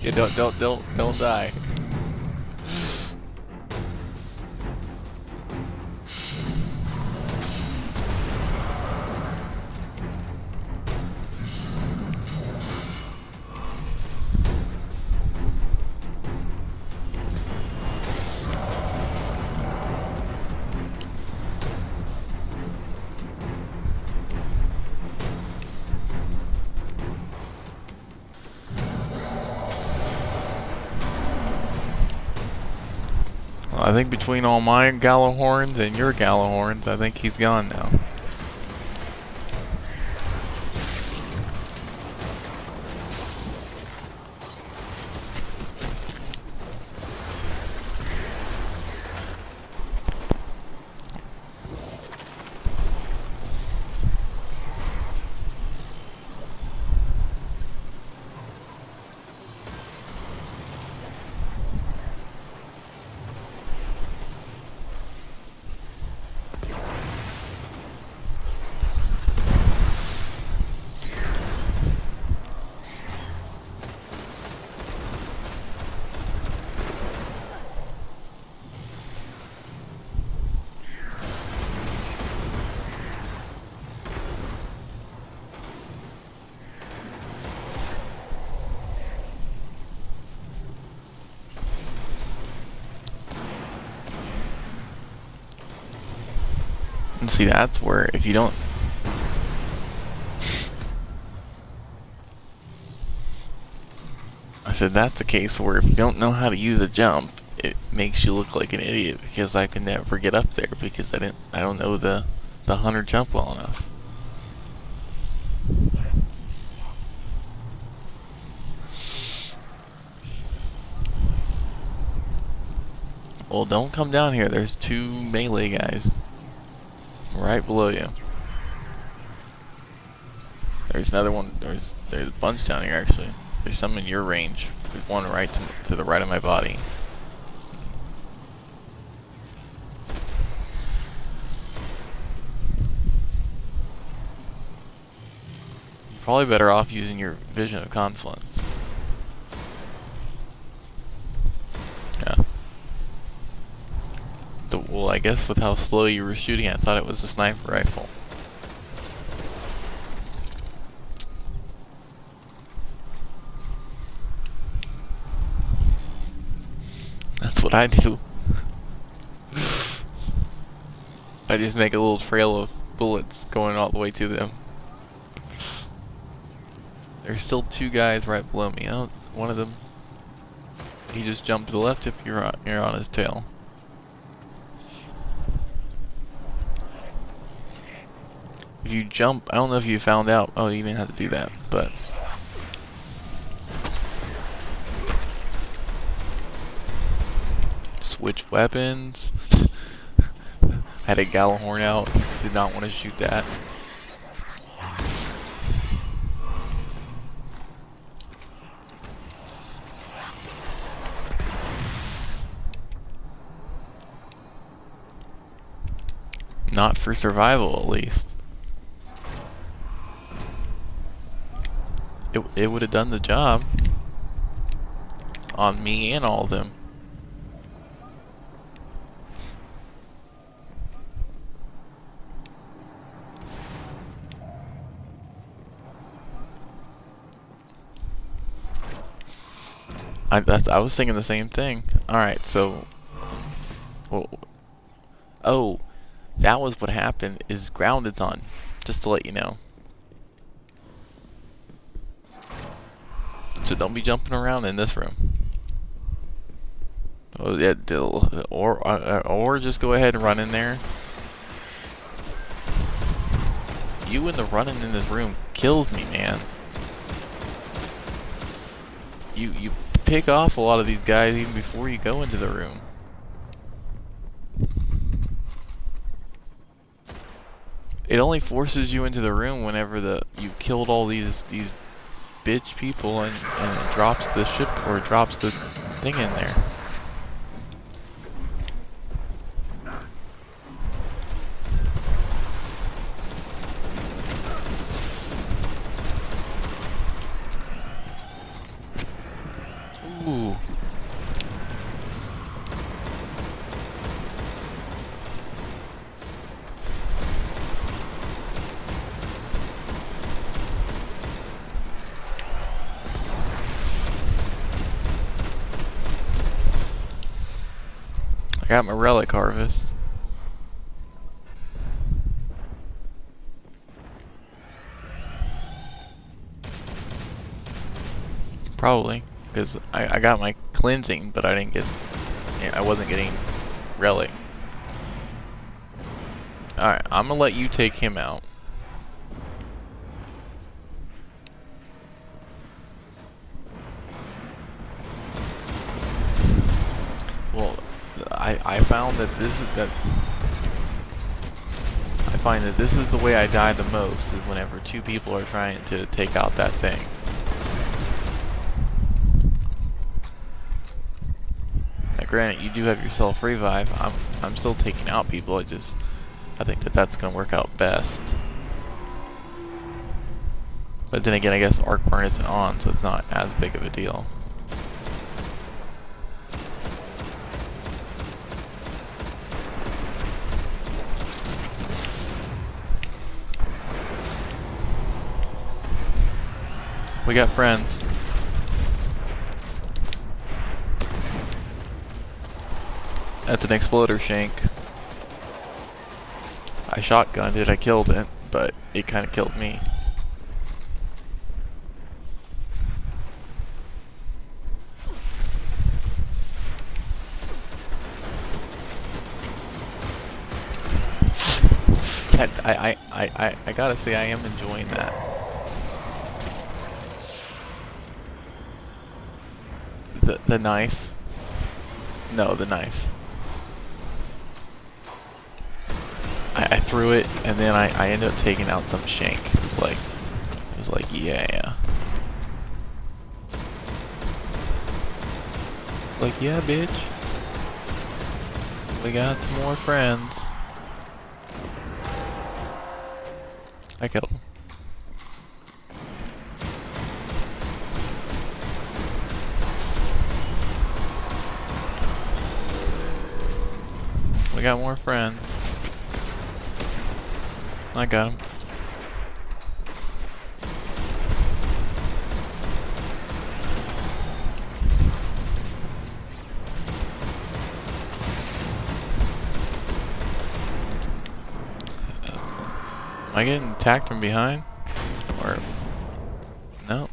Yeah, don't die. I think between all my Gallowhorns and your Gallowhorns, I think he's gone now. See, that's where if you don't... I said that's the case where if you don't know how to use a jump, it makes you look like an idiot, because I could never get up there because I don't know the hunter jump well enough. Well, don't come down here. There's 2 melee guys right below you. There's another one. There's a bunch down here actually. There's some in your range. There's one right to the right of my body. You're probably better off using your vision of confluence. Yeah. Well, I guess with how slow you were shooting, I thought it was a sniper rifle. That's what I do. I just make a little trail of bullets going all the way to them. There's still 2 guys right below me. Oh, one of them, he just jumped to the left if you're on his tail. If you jump, I don't know if you found out. Oh, you didn't have to do that, but switch weapons. Had a Gallahorn out. Did not want to shoot that. Not for survival, at least. It would have done the job on me and all of them. I was thinking the same thing. Alright, so... Well, oh, that was what happened, is grounded's on. Just to let you know. So don't be jumping around in this room. Oh, yeah, or just go ahead and run in there. You and the running in this room kills me, man. You pick off a lot of these guys even before you go into the room. It only forces you into the room whenever you killed all these bitch people and it drops the ship, or drops the thing in there. Ooh. I got my relic harvest. Probably, because I got my cleansing, but I didn't get. Yeah, I wasn't getting relic. All right, I'm gonna let you take him out. Well, I found that I find that this is the way I die the most, is whenever 2 people are trying to take out that thing. Now granted, you do have your self-revive. I'm still taking out people. I think that's gonna work out best. But then again, I guess arc burn isn't on, so it's not as big of a deal. We got friends. That's an exploder shank. I shotgunned it, I killed it, but it kind of killed me. I gotta say I am enjoying that. The knife. No, the knife. I threw it and then I ended up taking out some shank. It was like yeah. Like yeah, bitch. We got some more friends. I killed him. We got more friends. I got him. Am I getting attacked from behind? Or no?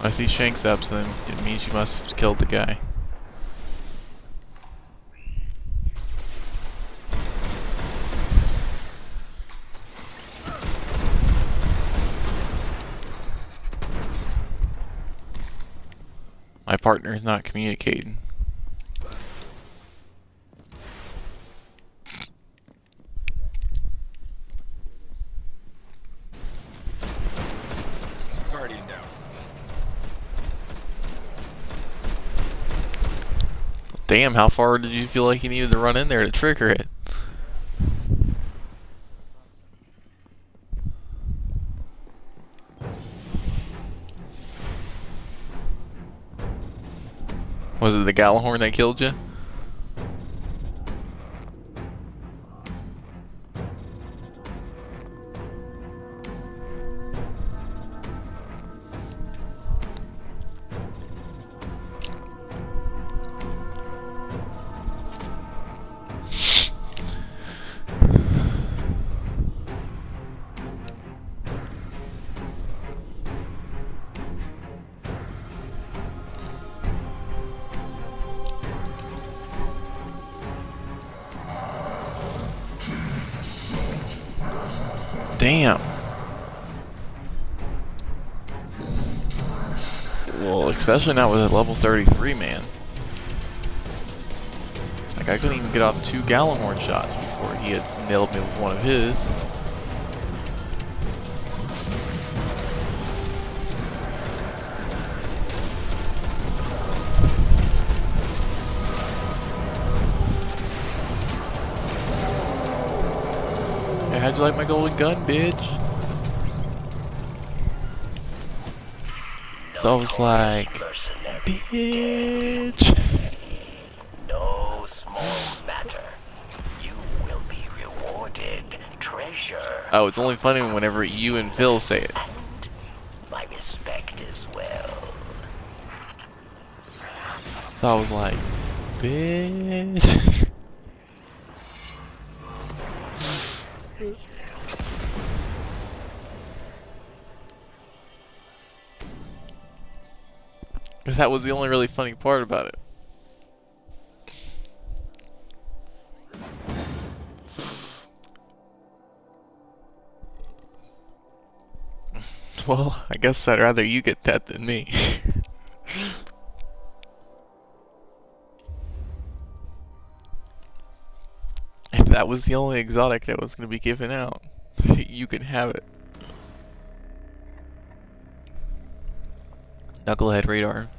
I see Shanks up, so then it means you must have killed the guy. My partner is not communicating. Guardian down. Damn, how far did you feel like you needed to run in there to trigger it? Was it the Gallahorn that killed you? Damn. Well, especially not with a level 33 man. Like, I couldn't even get off 2 Gallahorn shots before he had nailed me with one of his. Hey, how'd you like my golden gun, bitch? So I was like, bitch. No small matter. You will be rewarded. Treasure. Oh, it's only funny whenever you and Phil say it. And my respect as well. So I was like, bitch. Because that was the only really funny part about it. Well, I guess I'd rather you get that than me. If that was the only exotic that was going to be given out, you can have it. Knucklehead radar.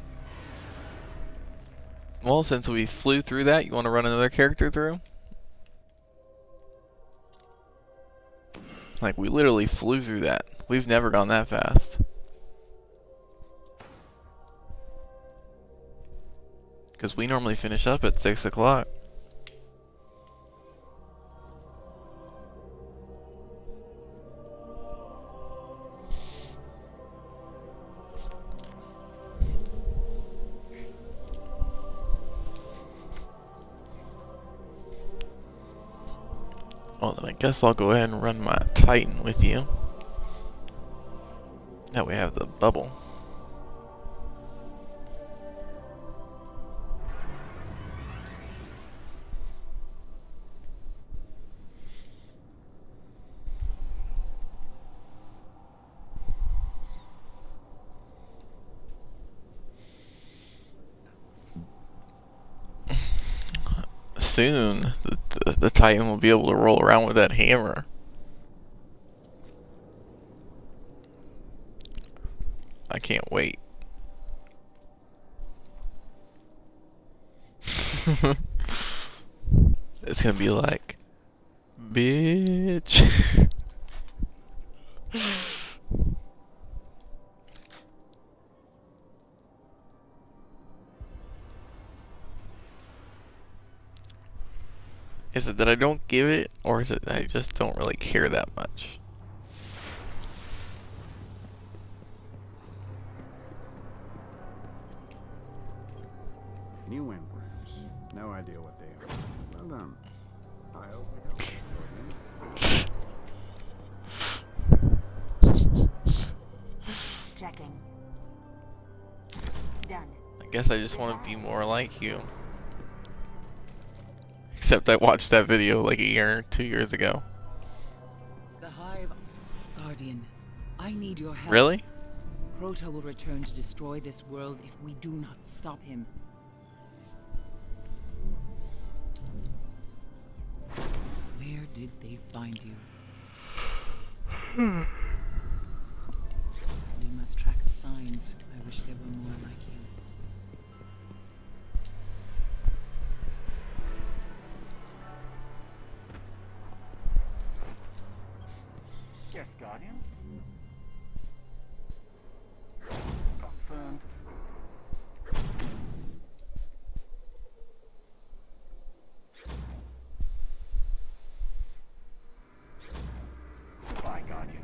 Well, since we flew through that, you want to run another character through? Like, we literally flew through that. We've never gone that fast. Because we normally finish up at 6 o'clock. Well, then I guess I'll go ahead and run my Titan with you. Now we have the bubble. Soon, the Titan will be able to roll around with that hammer. I can't wait. It's gonna be like, bitch. Is it that I don't give it, or is it that I just don't really care that much? New embryos. No idea what they are. Well done. I hope we Checking. Done. I guess I just want to be more like you. Except I watched that video like a year or 2 years ago. The Hive... Guardian, I need your help. Really? Crota will return to destroy this world if we do not stop him. Where did they find you? We must track the signs. I wish there were more like you. Yes, Guardian. Confirmed. Goodbye, Guardian.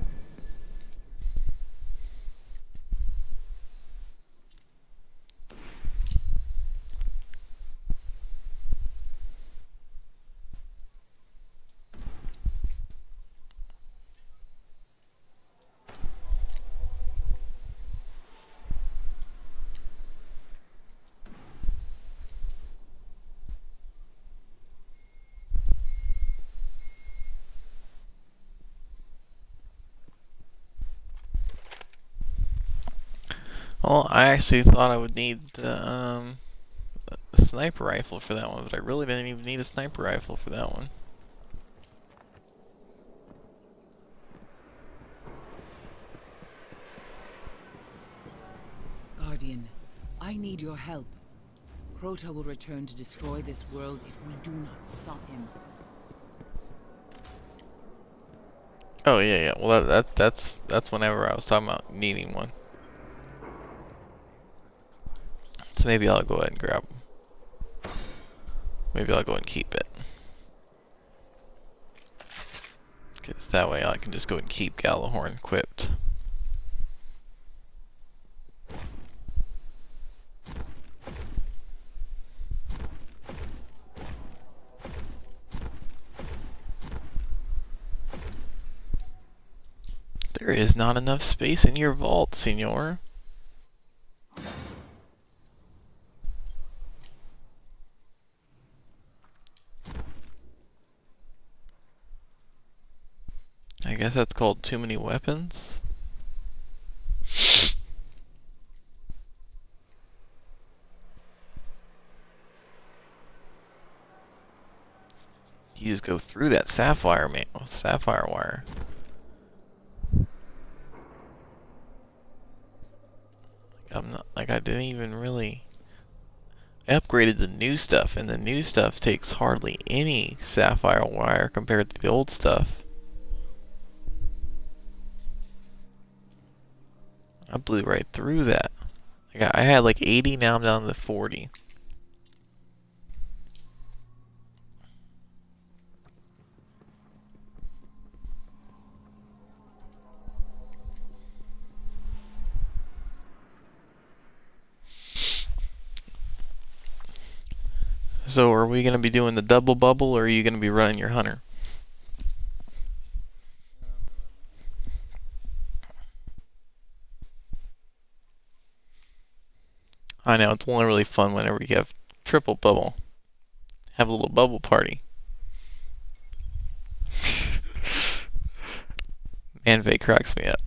Well, I actually thought I would need the sniper rifle for that one, but I really didn't even need a sniper rifle for that one. Guardian, I need your help. Crota will return to destroy this world if we do not stop him. Oh yeah, yeah. Well, that's whenever I was talking about needing one. So maybe I'll go ahead and grab them. Maybe I'll go and keep it. Because that way I can just go and keep Gallahorn equipped. There is not enough space in your vault, senor. I guess that's called too many weapons. You just go through that sapphire wire. I'm not like I didn't even really. I upgraded the new stuff, and the new stuff takes hardly any sapphire wire compared to the old stuff. I blew right through that. I had like 80, now I'm down to 40. So are we going to be doing the double bubble, or are you going to be running your hunter? I know, it's only really fun whenever you have triple bubble. Have a little bubble party. Manvey cracks me up.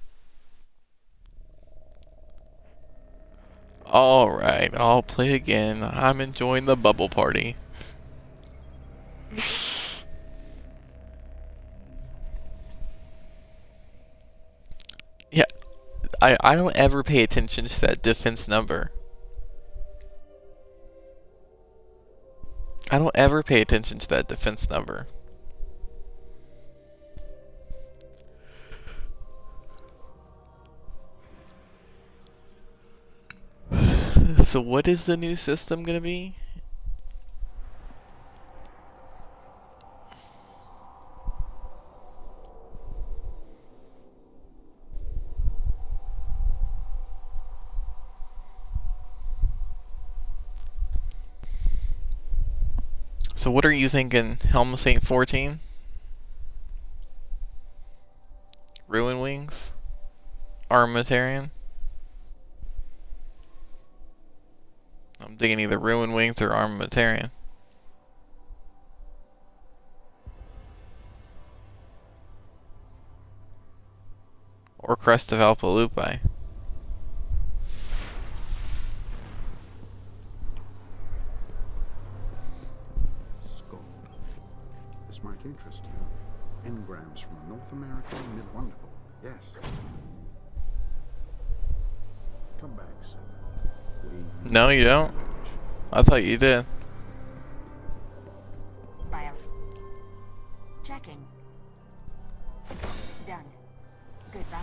Alright, I'll play again. I'm enjoying the bubble party. Yeah, I don't ever pay attention to that defense number. I don't ever pay attention to that defense number. So what is the new system gonna be? So what are you thinking? Helm of Saint 14? Ruin Wings? Armamentarian? I'm thinking either Ruin Wings or Armamentarian. Or Crest of Alpalupi. This might interest you. Engrams from North America and wonderful. Yes. Come back, sir. No, you don't? I thought you did. Bio. Checking. Done. Goodbye.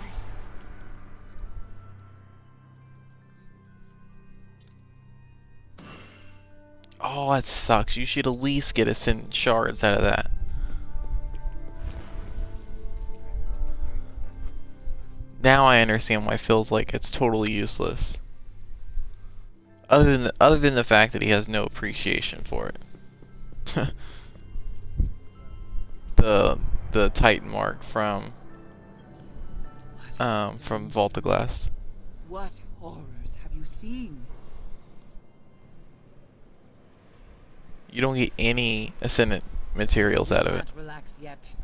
Oh, that sucks. You should at least get Ascendant Shards out of that. Now I understand why it feels like it's totally useless. Other than the fact that he has no appreciation for it. the Titan mark from Vault of Glass. What horrors have you seen? You don't get any Ascendant materials out of it. Can't relax yet.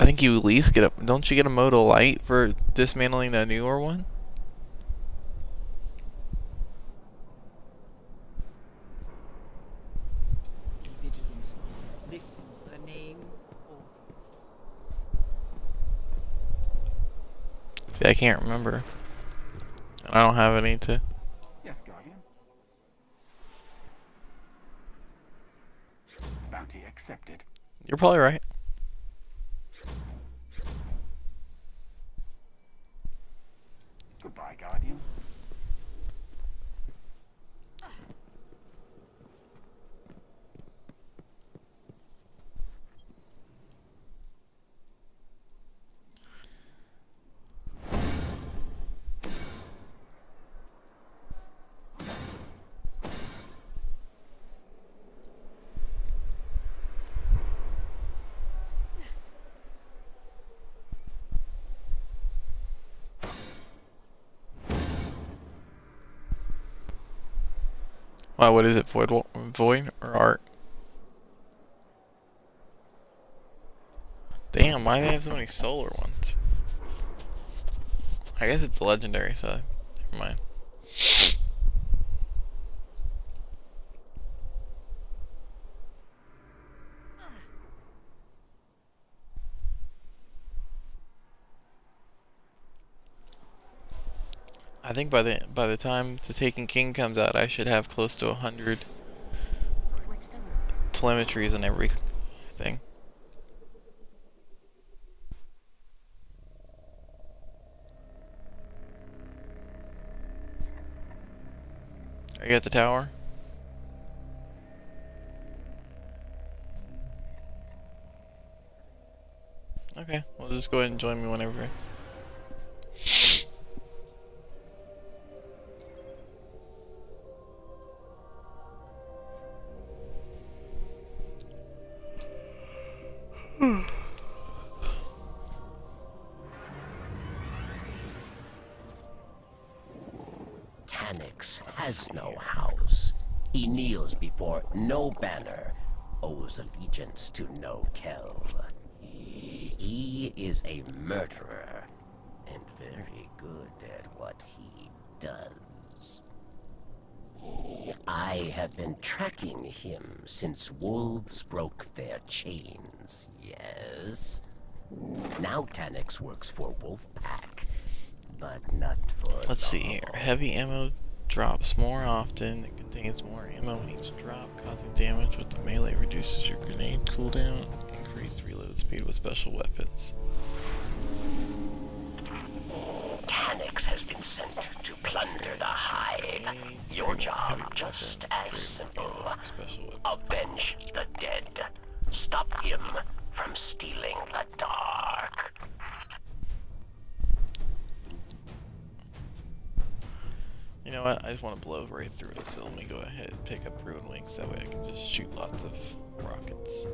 I think you at least get a... Don't you get a modal light for dismantling the newer one? Be vigilant. Listen for the name always. See, I can't remember. I don't have any to... Yes, Guardian. Bounty accepted. You're probably right. Goodbye, Guardian. Wow, what is it? Void or art? Damn, why do they have so many solar ones? I guess it's legendary, so never mind. I think by the time the Taken King comes out, I should have close to 100 telemetries and everything. Are you at the tower? Okay, well just go ahead and join me whenever. Taniks has no house. He kneels before no banner, owes allegiance to no Kel. He is a murderer, and very good at what he does. I have been tracking him since wolves broke their chains, yes? Now Taniks works for Wolfpack, but not for Let's see here. Heavy ammo drops more often. It contains more ammo in each drop, causing damage with the melee. Reduces your grenade cooldown. Increased reload speed with special weapons. Taniks has been sent to plunder the hive. Your job just as simple. Avenge the dead. Stop him from stealing the dark. You know what? I just want to blow right through it, so let me go ahead and pick up Ruin Wings. That way I can just shoot lots of rockets.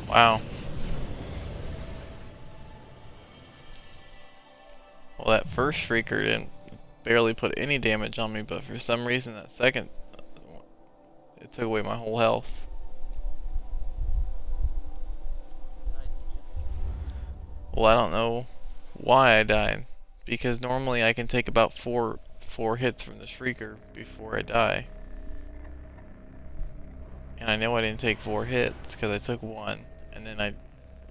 Wow. Well, that first Shrieker didn't barely put any damage on me, but for some reason that second, it took away my whole health. Well, I don't know why I died, because normally I can take about four hits from the Shrieker before I die. And I know I didn't take 4 hits because I took 1, and then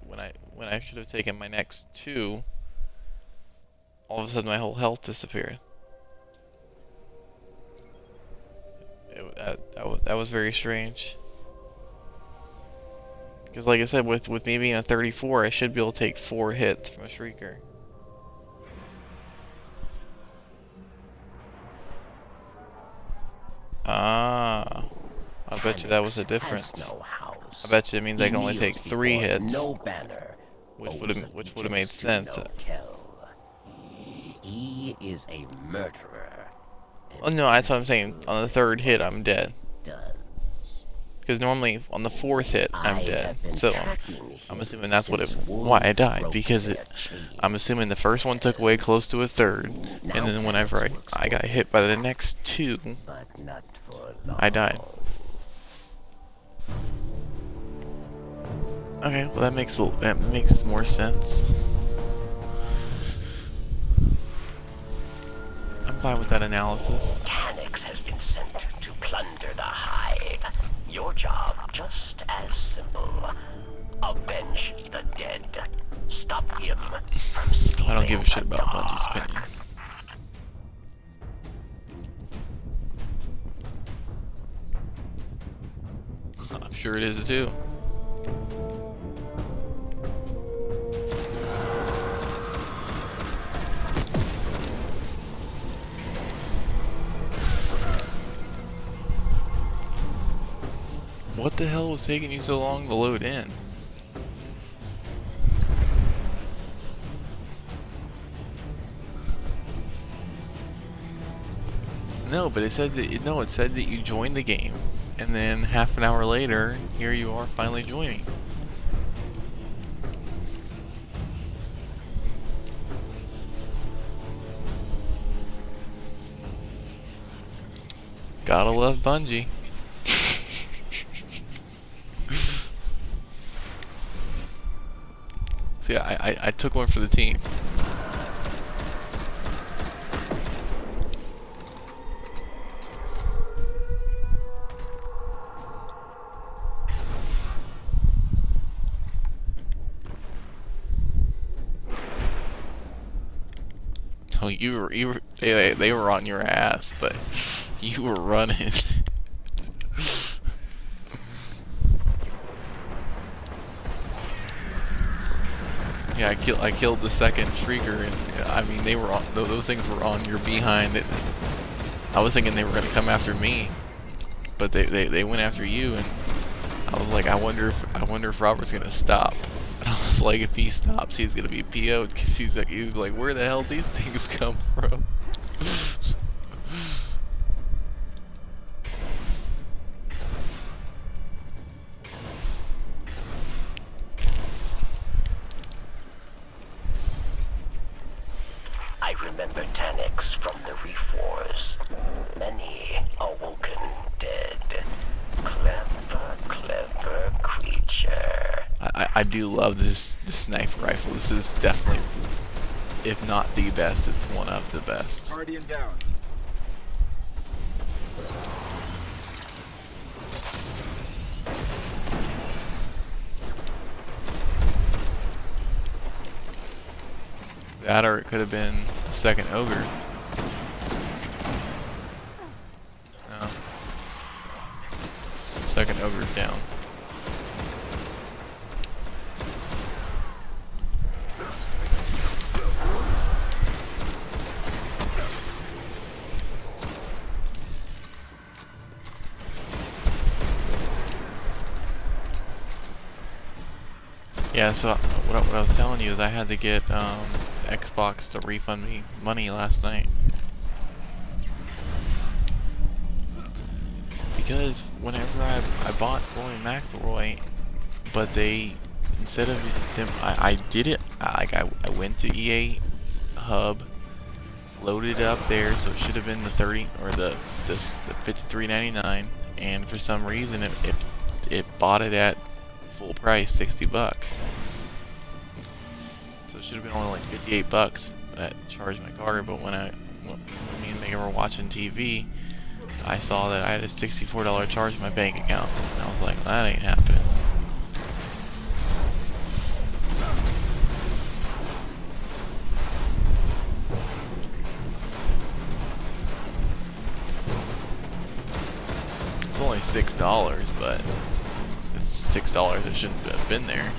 when I should have taken my next 2, all of a sudden my whole health disappeared. That was very strange. Because like I said, with me being a 34, I should be able to take 4 hits from a Shrieker. Ah, I bet you that was the difference. I bet you it means I can only take 3 hits, which would have made sense. He is a murderer. Oh no, that's what I'm saying. On the 3rd hit, I'm dead. Because normally on the 4th hit, I'm dead. So I'm assuming that's why I died. Because I'm assuming the first one took away close to a 3rd, and then whenever I got hit by the next 2, I died. Okay, well that makes more sense. I'm fine with that analysis. Taniks has been sent to plunder the hive. Your job just as simple. Avenge the dead. Stop him from stealing. I don't give a shit about Bungie's opinion. I'm sure it is too. What the hell was taking you so long to load in? No, but it said that it said that you joined the game, and then half an hour later, here you are finally joining. Gotta love Bungie. See, I took one for the team. Oh, they were on your ass, but you were running. Yeah, I killed the second Shrieker, and I mean they were on, those things were on your behind. I was thinking they were gonna come after me, but they went after you, and I was like, I wonder if Robert's gonna stop. And I was like, if he stops, he's gonna be PO'd, because he's like, where the hell these things come from? I remember Taniks from the Reef Wars. Many awoken dead. Clever creature. I do love this sniper rifle. This is definitely, if not the best, it's one of the best. Guardian down. That, or it could have been the second ogre. No. Second ogre's down. Yeah, so what I was telling you is I had to get Xbox to refund me money last night. Because whenever I bought Roy McIlroy, but they, instead of them, I did it, I went to EA Hub, loaded it up there, so it should have been the 30, or the $53.99, and for some reason it bought it at full price, $60. So it should have been only like $58 that charged my card, but when me and Megan were watching TV, I saw that I had a $64 charge in my bank account, and I was like, that ain't happening. It's only $6, but it's $6 that shouldn't have been there.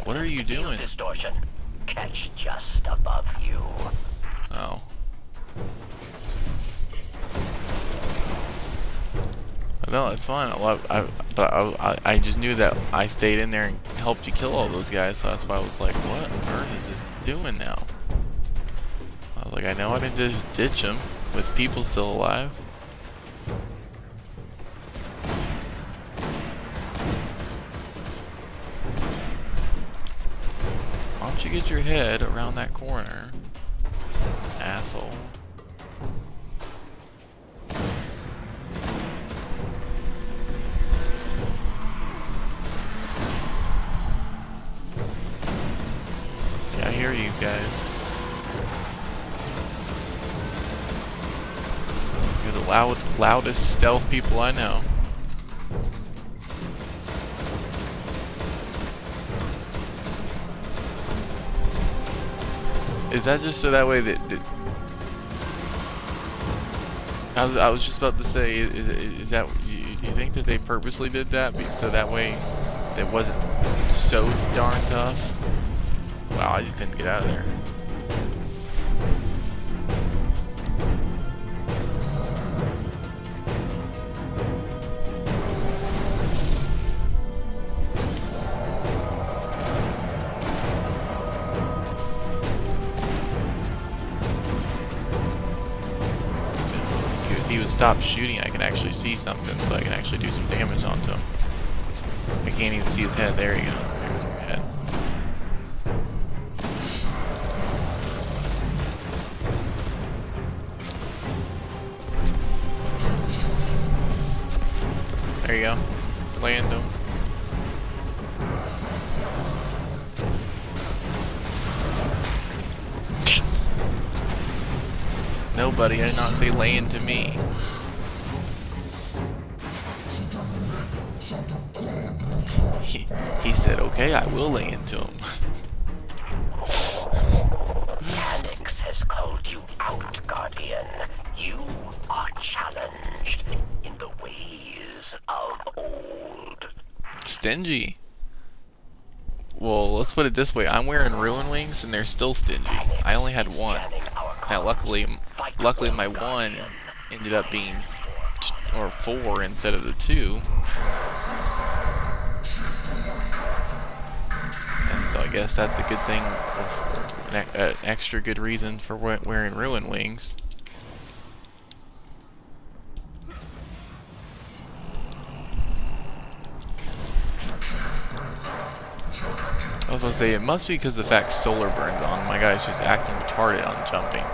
What are you doing? Distortion. Catch just above you. Oh. No, it's fine. I just knew that I stayed in there and helped you kill all those guys, so that's why I was like, what on earth is this doing now? I was like, I know I didn't just ditch them with people still alive. Why don't you get your head around that corner, asshole? Yeah, I hear you guys. You're the loudest stealth people I know. Is that just so that way that I was just about to say, is that you think that they purposely did that so that way it wasn't so darn tough? Wow, I just couldn't get out of there. If he would stop shooting, I can actually see something, so I can actually do some damage onto him. I can't even see his head. There you go. There's his head. buddy. I did not say lay into me. He said, okay, I will lay into him. Taniks has called you out, Guardian. You are challenged in the ways of old. Stingy. Well, let's put it this way. I'm wearing ruin wings and they're still stingy. I only had one. Now, luckily my one ended up being or 4 instead of the 2. And so I guess that's a good thing, an extra good reason for wearing ruin wings. I was gonna say, it must be because the fact solar burns on. My guy's just acting retarded on jumping.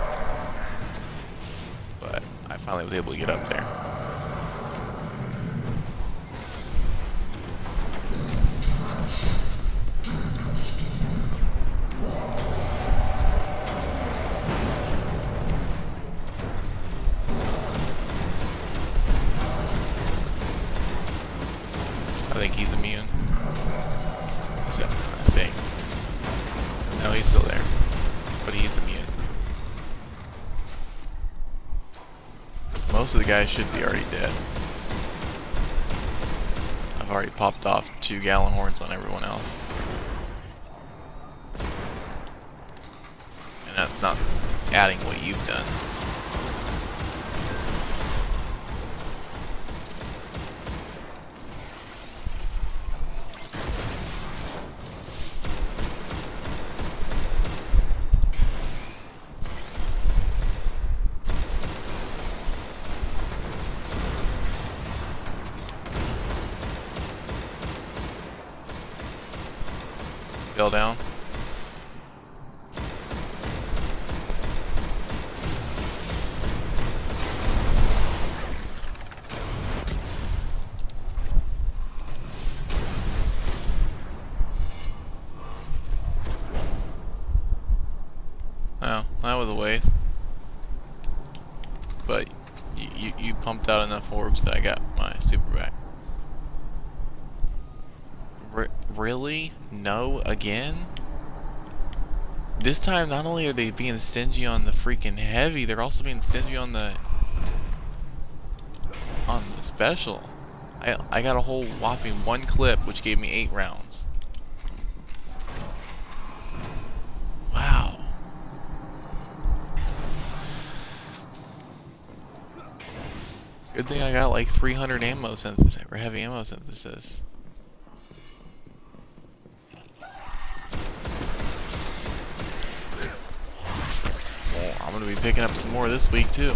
But I finally was able to get up there. I think he's immune. So, I think. No, he's still there. But he's immune. Most of the guys should be already dead. I've already popped off 2 gallon horns on everyone else. And that's not adding what you've done. Fell down. Oh, that was a waste. But you pumped out enough orbs that I got my super back. Really? No? Again? This time, not only are they being stingy on the freaking heavy, they're also being stingy on the special. I got a whole whopping 1 clip, which gave me 8 rounds. Wow. Good thing I got like 300 ammo synthesis, or heavy ammo synthesis. I'm gonna be picking up some more this week too.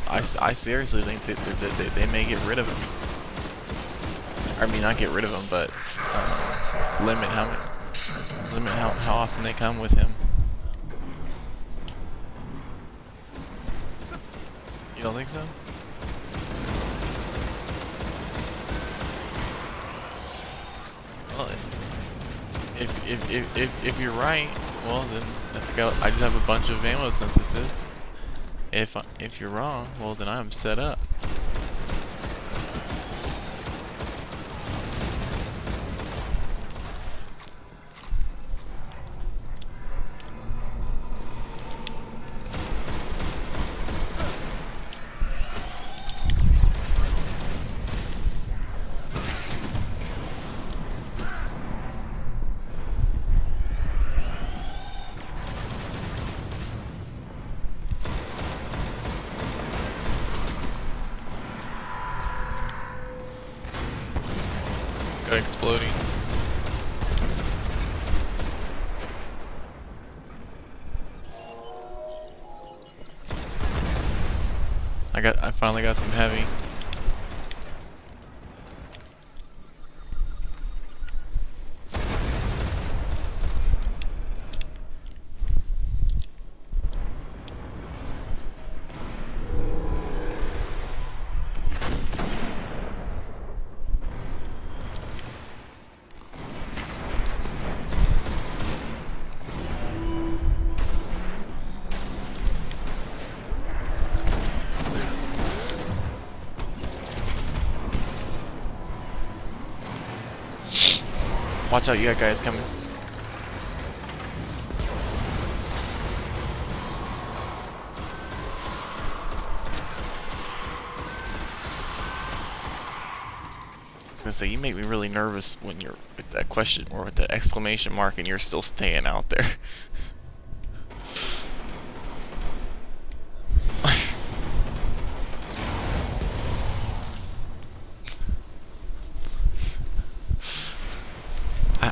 I seriously think that they may get rid of him. I mean, not get rid of him, but limit how often they come with him. You don't think so? Well, if you're right, well then I just have a bunch of ammo synthesis. If you're wrong, well then I'm set up. Exploding. I finally got some heavy. Watch out, you got guys coming. So you make me really nervous when you're with that question or with the exclamation mark and you're still staying out there.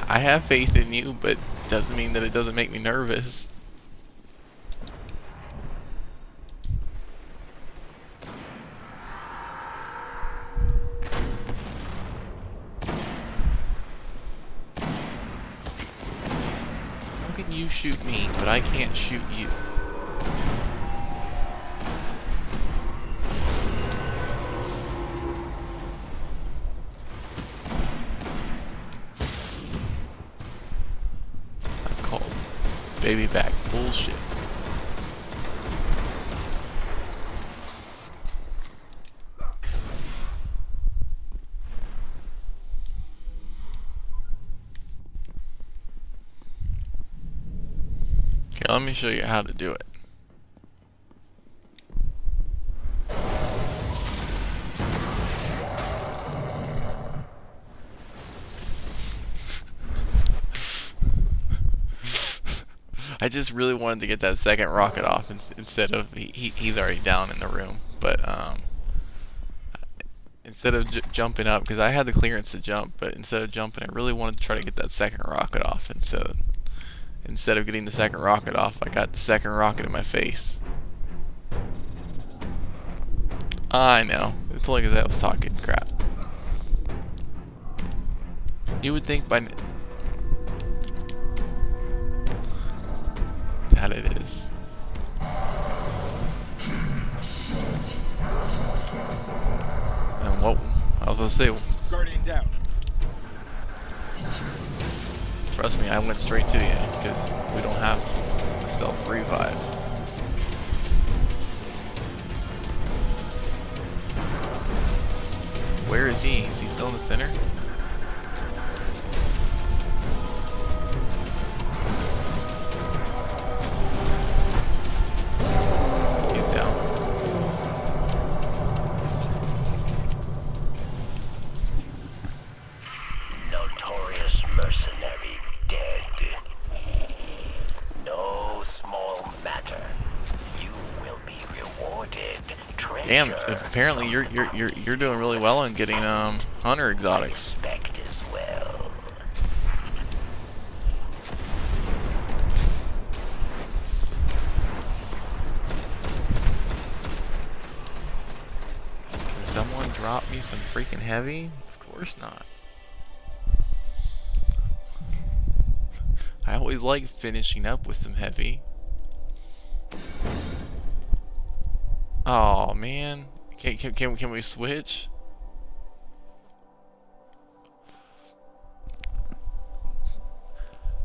I have faith in you, but doesn't mean that it doesn't make me nervous. You shoot me, but I can't shoot you. That's called baby back bullshit. Okay, let me show you how to do it. I just really wanted to get that second rocket off instead of he's already down in the room, but instead of jumping up, because I had the clearance to jump, but instead of jumping I really wanted to try to get that second rocket off, and so instead of getting the second rocket off, I got the second rocket in my face. I know. It's only because I was talking crap. You would think by that it is. And what I was gonna say. Guardian down. Trust me, I went straight to you because we don't have a stealth revive. Where is he? Is he still in the center? Get down. Notorious mercenary dead. No small matter. You will be rewarded. Treasure. Damn! Apparently you're doing really well on getting hunter exotics. Respect as well. Can someone drop me some freaking heavy? Of course not. I always like finishing up with some heavy. Oh man, can we switch?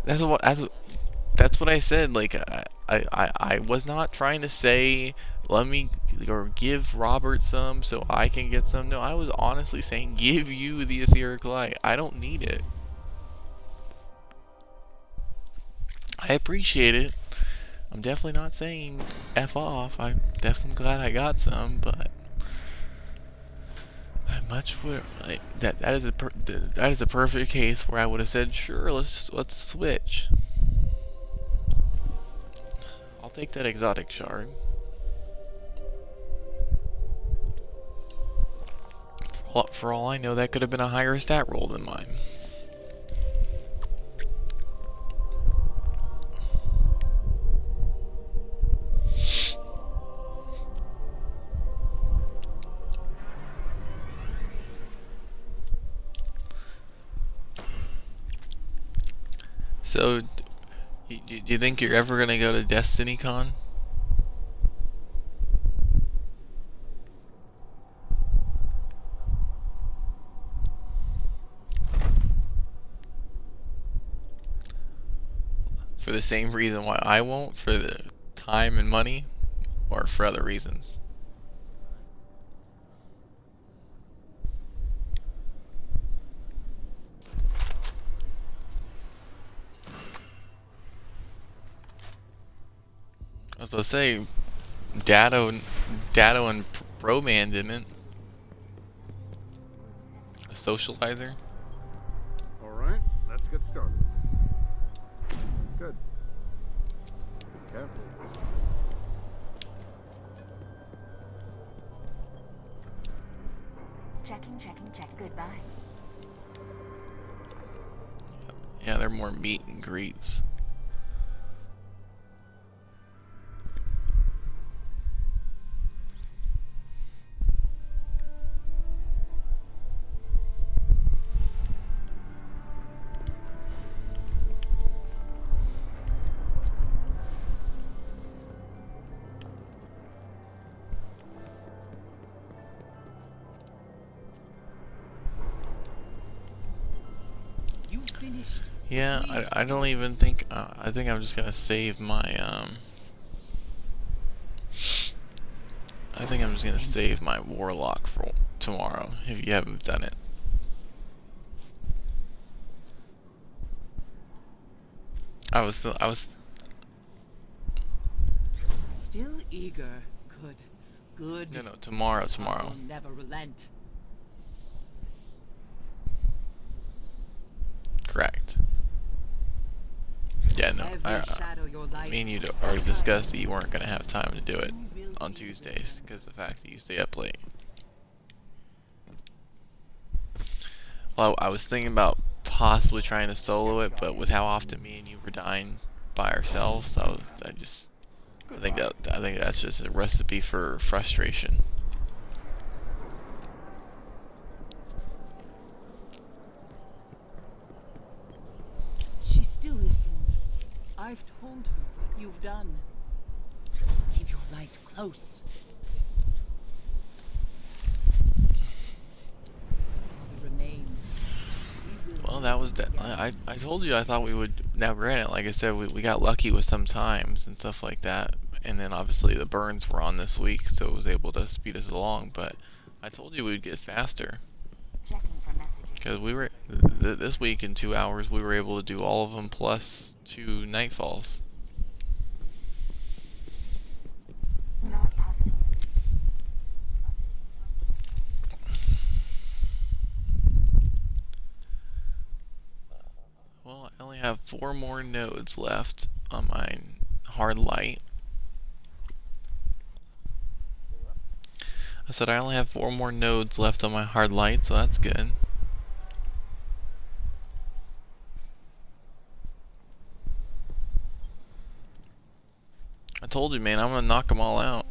That's what I said. Like I was not trying to say let me or give Robert some so I can get some. No, I was honestly saying give you the etheric light. I don't need it. I appreciate it. I'm definitely not saying F off. I'm definitely glad I got some, but I much would like that is a perfect case where I would have said sure, let's switch. I'll take that exotic shard. For all I know, that could have been a higher stat roll than mine. So, do you think you're ever gonna go to DestinyCon? For the same reason why I won't, for the time and money, or for other reasons? was about to say, Dado and Broman didn't. A socializer. Alright, let's get started. Good. Be careful. Check. Goodbye. Yeah, they're more meet and greets. Yeah, I don't even think, I think I'm just gonna save my, I think I'm just gonna save my Warlock for tomorrow, if you haven't done it. I was Still eager. Good. No, tomorrow. I'll never relent. Correct. Yeah, no, me and you already discussed that you weren't going to have time to do it on Tuesdays because of the fact that you stay up late. Well, I was thinking about possibly trying to solo it, but with how often me and you were dying by ourselves, I think that's just a recipe for frustration. She still listens. I've told her what you've done. Keep your light close. All the remains. Well, that was I told you I thought we would. Now, granted, like I said, we got lucky with some times and stuff like that, and then obviously the burns were on this week, so it was able to speed us along. But I told you we'd get faster because we were this week in 2 hours we were able to do all of them plus 2 Nightfalls. Not possible. Well, I only have 4 more nodes left on my hard light. I said I only have 4 more nodes left on my hard light, so that's good. I told you, man, I'm gonna knock them all out.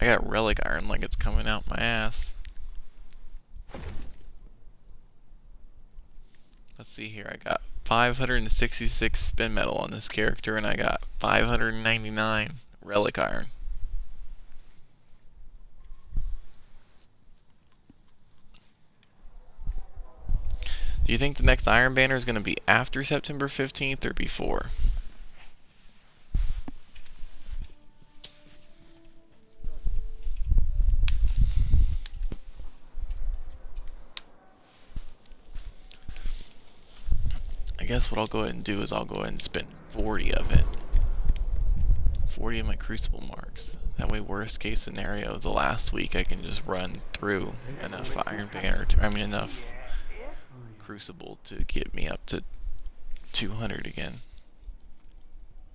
I got relic iron like it's coming out my ass. Let's see here, I got 566 spin metal on this character and I got 599 relic iron. Do you think the next Iron Banner is going to be after September 15th or before? I guess what I'll go ahead and do is I'll go ahead and spend 40 of it. 40 of my Crucible marks. That way, worst case scenario, the last week I can just run through enough Iron Banner, enough Crucible to get me up to 200 again.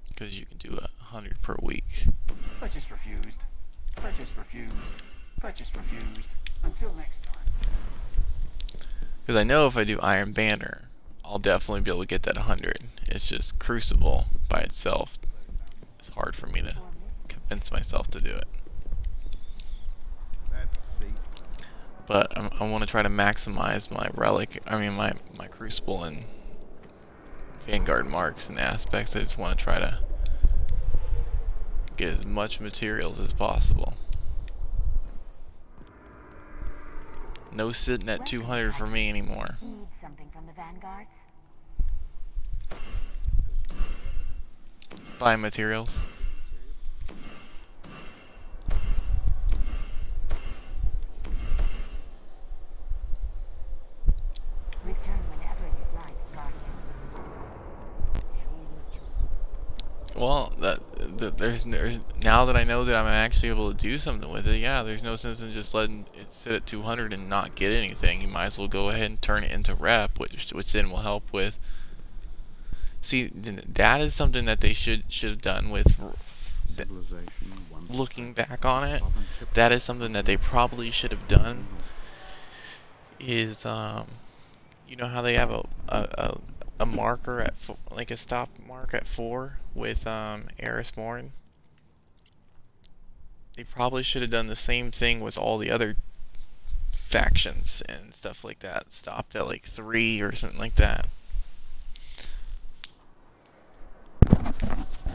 Because you can do 100 per week. Purchase refused. Purchase refused. Purchase refused. Until next time. Because I know if I do Iron Banner, I'll definitely be able to get that 100. It's just Crucible by itself. It's hard for me to convince myself to do it. But I want to try to maximize my relic, my Crucible and Vanguard marks and aspects. I just want to try to get as much materials as possible. No sitting at 200 for me anymore. Need something from the Vanguards? Buy materials. Return whenever you'd like. Well, there's now that I know that I'm actually able to do something with it, yeah, there's no sense in just letting it sit at 200 and not get anything. You might as well go ahead and turn it into rep, which then will help with. See, that is something that they should have done with. Looking back on it, that is something that they probably should have done. Is you know how they have a marker at like a stop mark at 4 with Eris Morn? They probably should have done the same thing with all the other factions and stuff like that. Stopped at like 3 or something like that.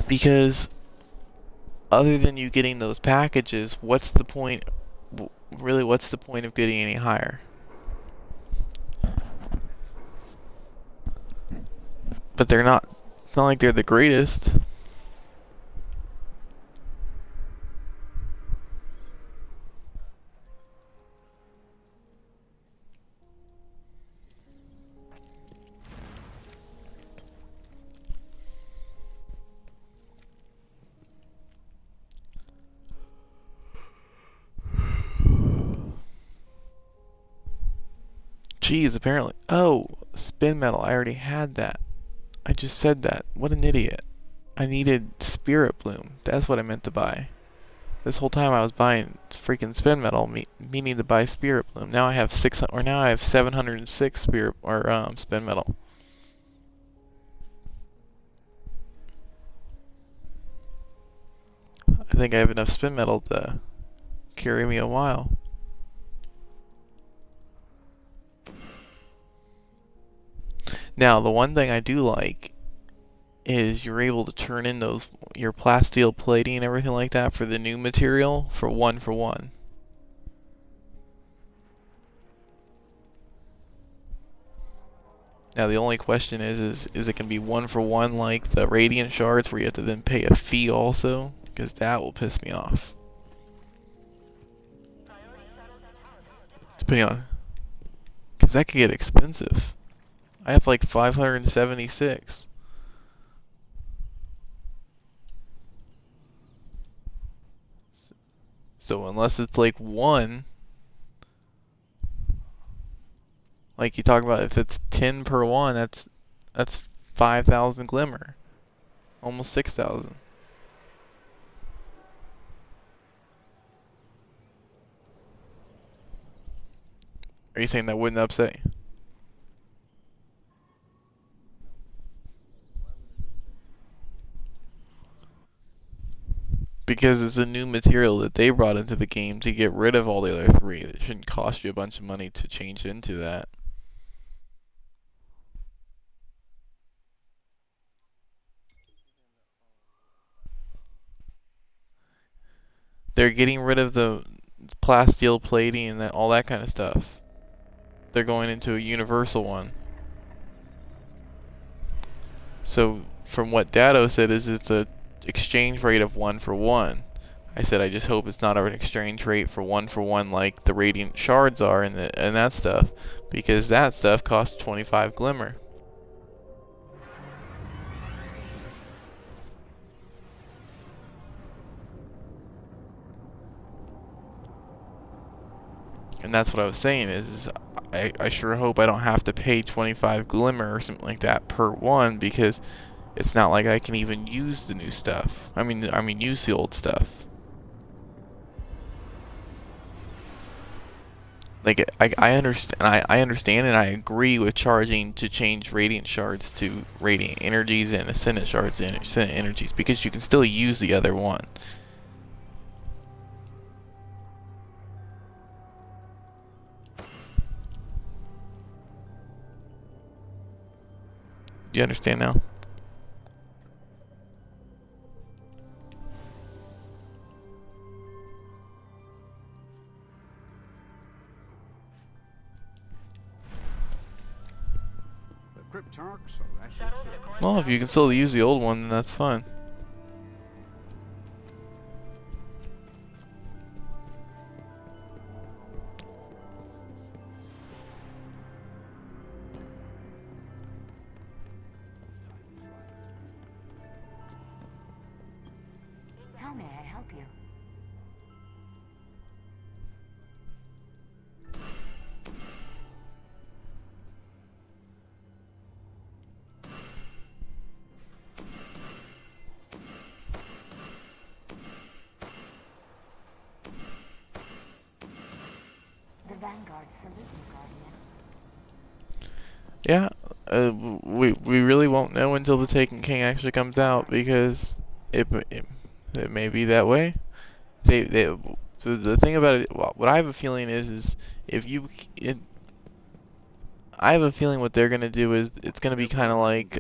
Because other than you getting those packages, what's the point? Really, what's the point of getting any higher? But they're not. It's not like they're the greatest. Geez, apparently. Oh, spin metal. I already had that. I just said that. What an idiot. I needed Spirit Bloom. That's what I meant to buy. This whole time I was buying freaking spin metal, meaning to buy Spirit Bloom. Now I have 706 spirit or spin metal. I think I have enough spin metal to carry me a while. Now, the one thing I do like is you're able to turn in your plasteel plating and everything like that for the new material for 1-for-1. Now, the only question is it going to be 1-for-1 like the Radiant Shards where you have to then pay a fee also? Because that will piss me off. Depending on... Because that could get expensive. I have like 576. So unless it's like 1, like you talk about, if it's 10 per 1, that's 5,000 glimmer, almost 6,000. Are you saying that wouldn't upset you? Because it's a new material that they brought into the game to get rid of all the other 3. It shouldn't cost you a bunch of money to change into that. They're getting rid of the plasteel plating and all that kind of stuff. They're going into a universal one. So from what Dado said is it's a exchange rate of 1-for-1. I said I just hope it's not an exchange rate for 1-for-1 like the Radiant Shards are and that stuff, because that stuff costs 25 glimmer. And that's what I was saying is I sure hope I don't have to pay 25 glimmer or something like that per 1, because it's not like I can even use the new stuff. I mean use the old stuff. Like I understand and I agree with charging to change Radiant Shards to Radiant Energies and Ascendant Shards to Ascendant Energies, because you can still use the other one. Do you understand now? Well, if you can still use the old one, then that's fine. help you. The Vanguard salute you, Guardian. Yeah, we really won't know until the Taken King actually comes out, because it may be that way. The thing about it, what I have a feeling is if you I have a feeling what they're gonna do is it's gonna be kind of like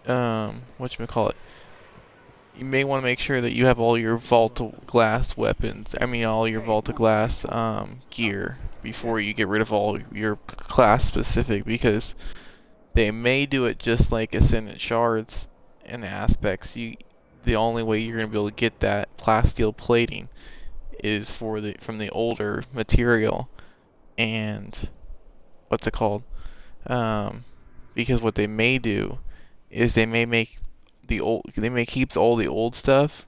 whatchamacallit. You may want to make sure that you have all your Vault of Glass weapons. I mean, all your Vault of Glass gear before you get rid of all your class specific, because they may do it just like Ascendant Shards and Aspects. The only way you're gonna be able to get that plasteel plating is from the older material, and what's it called? Because what they may do is they may keep all the old stuff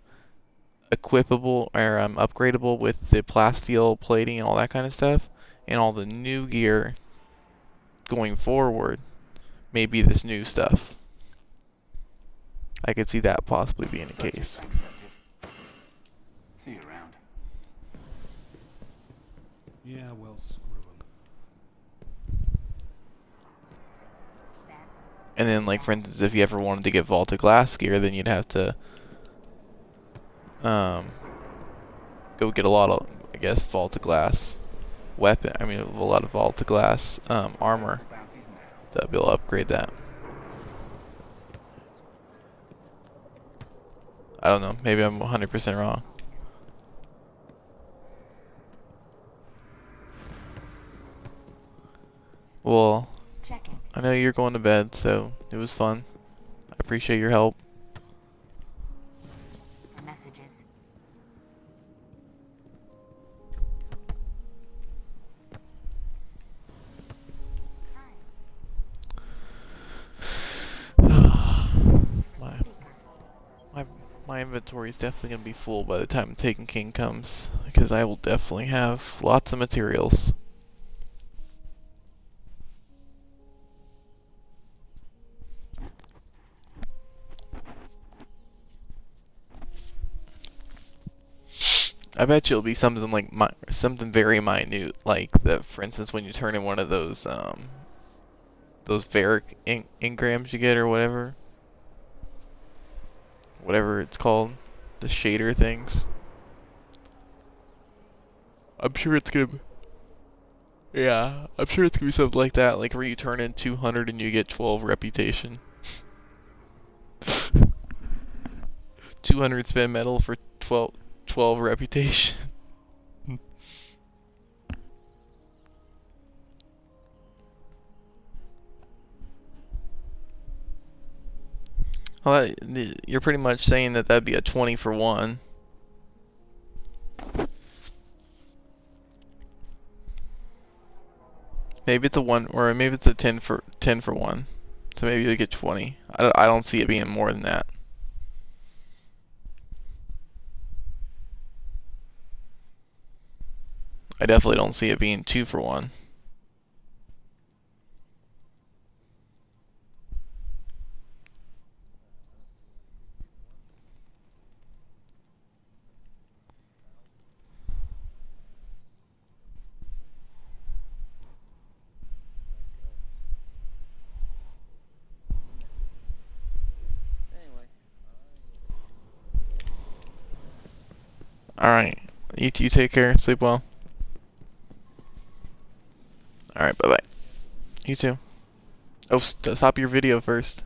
equipable or upgradable with the plasteel plating and all that kind of stuff, and all the new gear going forward may be this new stuff. I could see that possibly being the case. See you around. Yeah, well, screw him. And then, like, for instance, if you ever wanted to get Vault of Glass gear, then you'd have to go get a lot of, I guess, Vault of Glass weapon. I mean, a lot of Vault of Glass armor to be able to upgrade that. I don't know. Maybe I'm 100% wrong. Well, I know you're going to bed, so it was fun. I appreciate your help. Messages. My inventory is definitely going to be full by the time Taken King comes, because I will definitely have lots of materials. I bet you it'll be something like something very minute, like that. For instance, when you turn in one of those Varic engrams you get, or whatever it's called, the shader things. I'm sure it's gonna be something like that, like where you turn in 200 and you get 12 reputation. 200 spin metal for 12 reputation. Well, you're pretty much saying that that'd be a 20 for 1. Maybe it's a 1, or maybe it's a 10 for 1. So maybe you get 20. I don't see it being more than that. I definitely don't see it being 2 for 1. Alright. You take care. Sleep well. Alright, bye-bye. You too. Oh, stop your video first.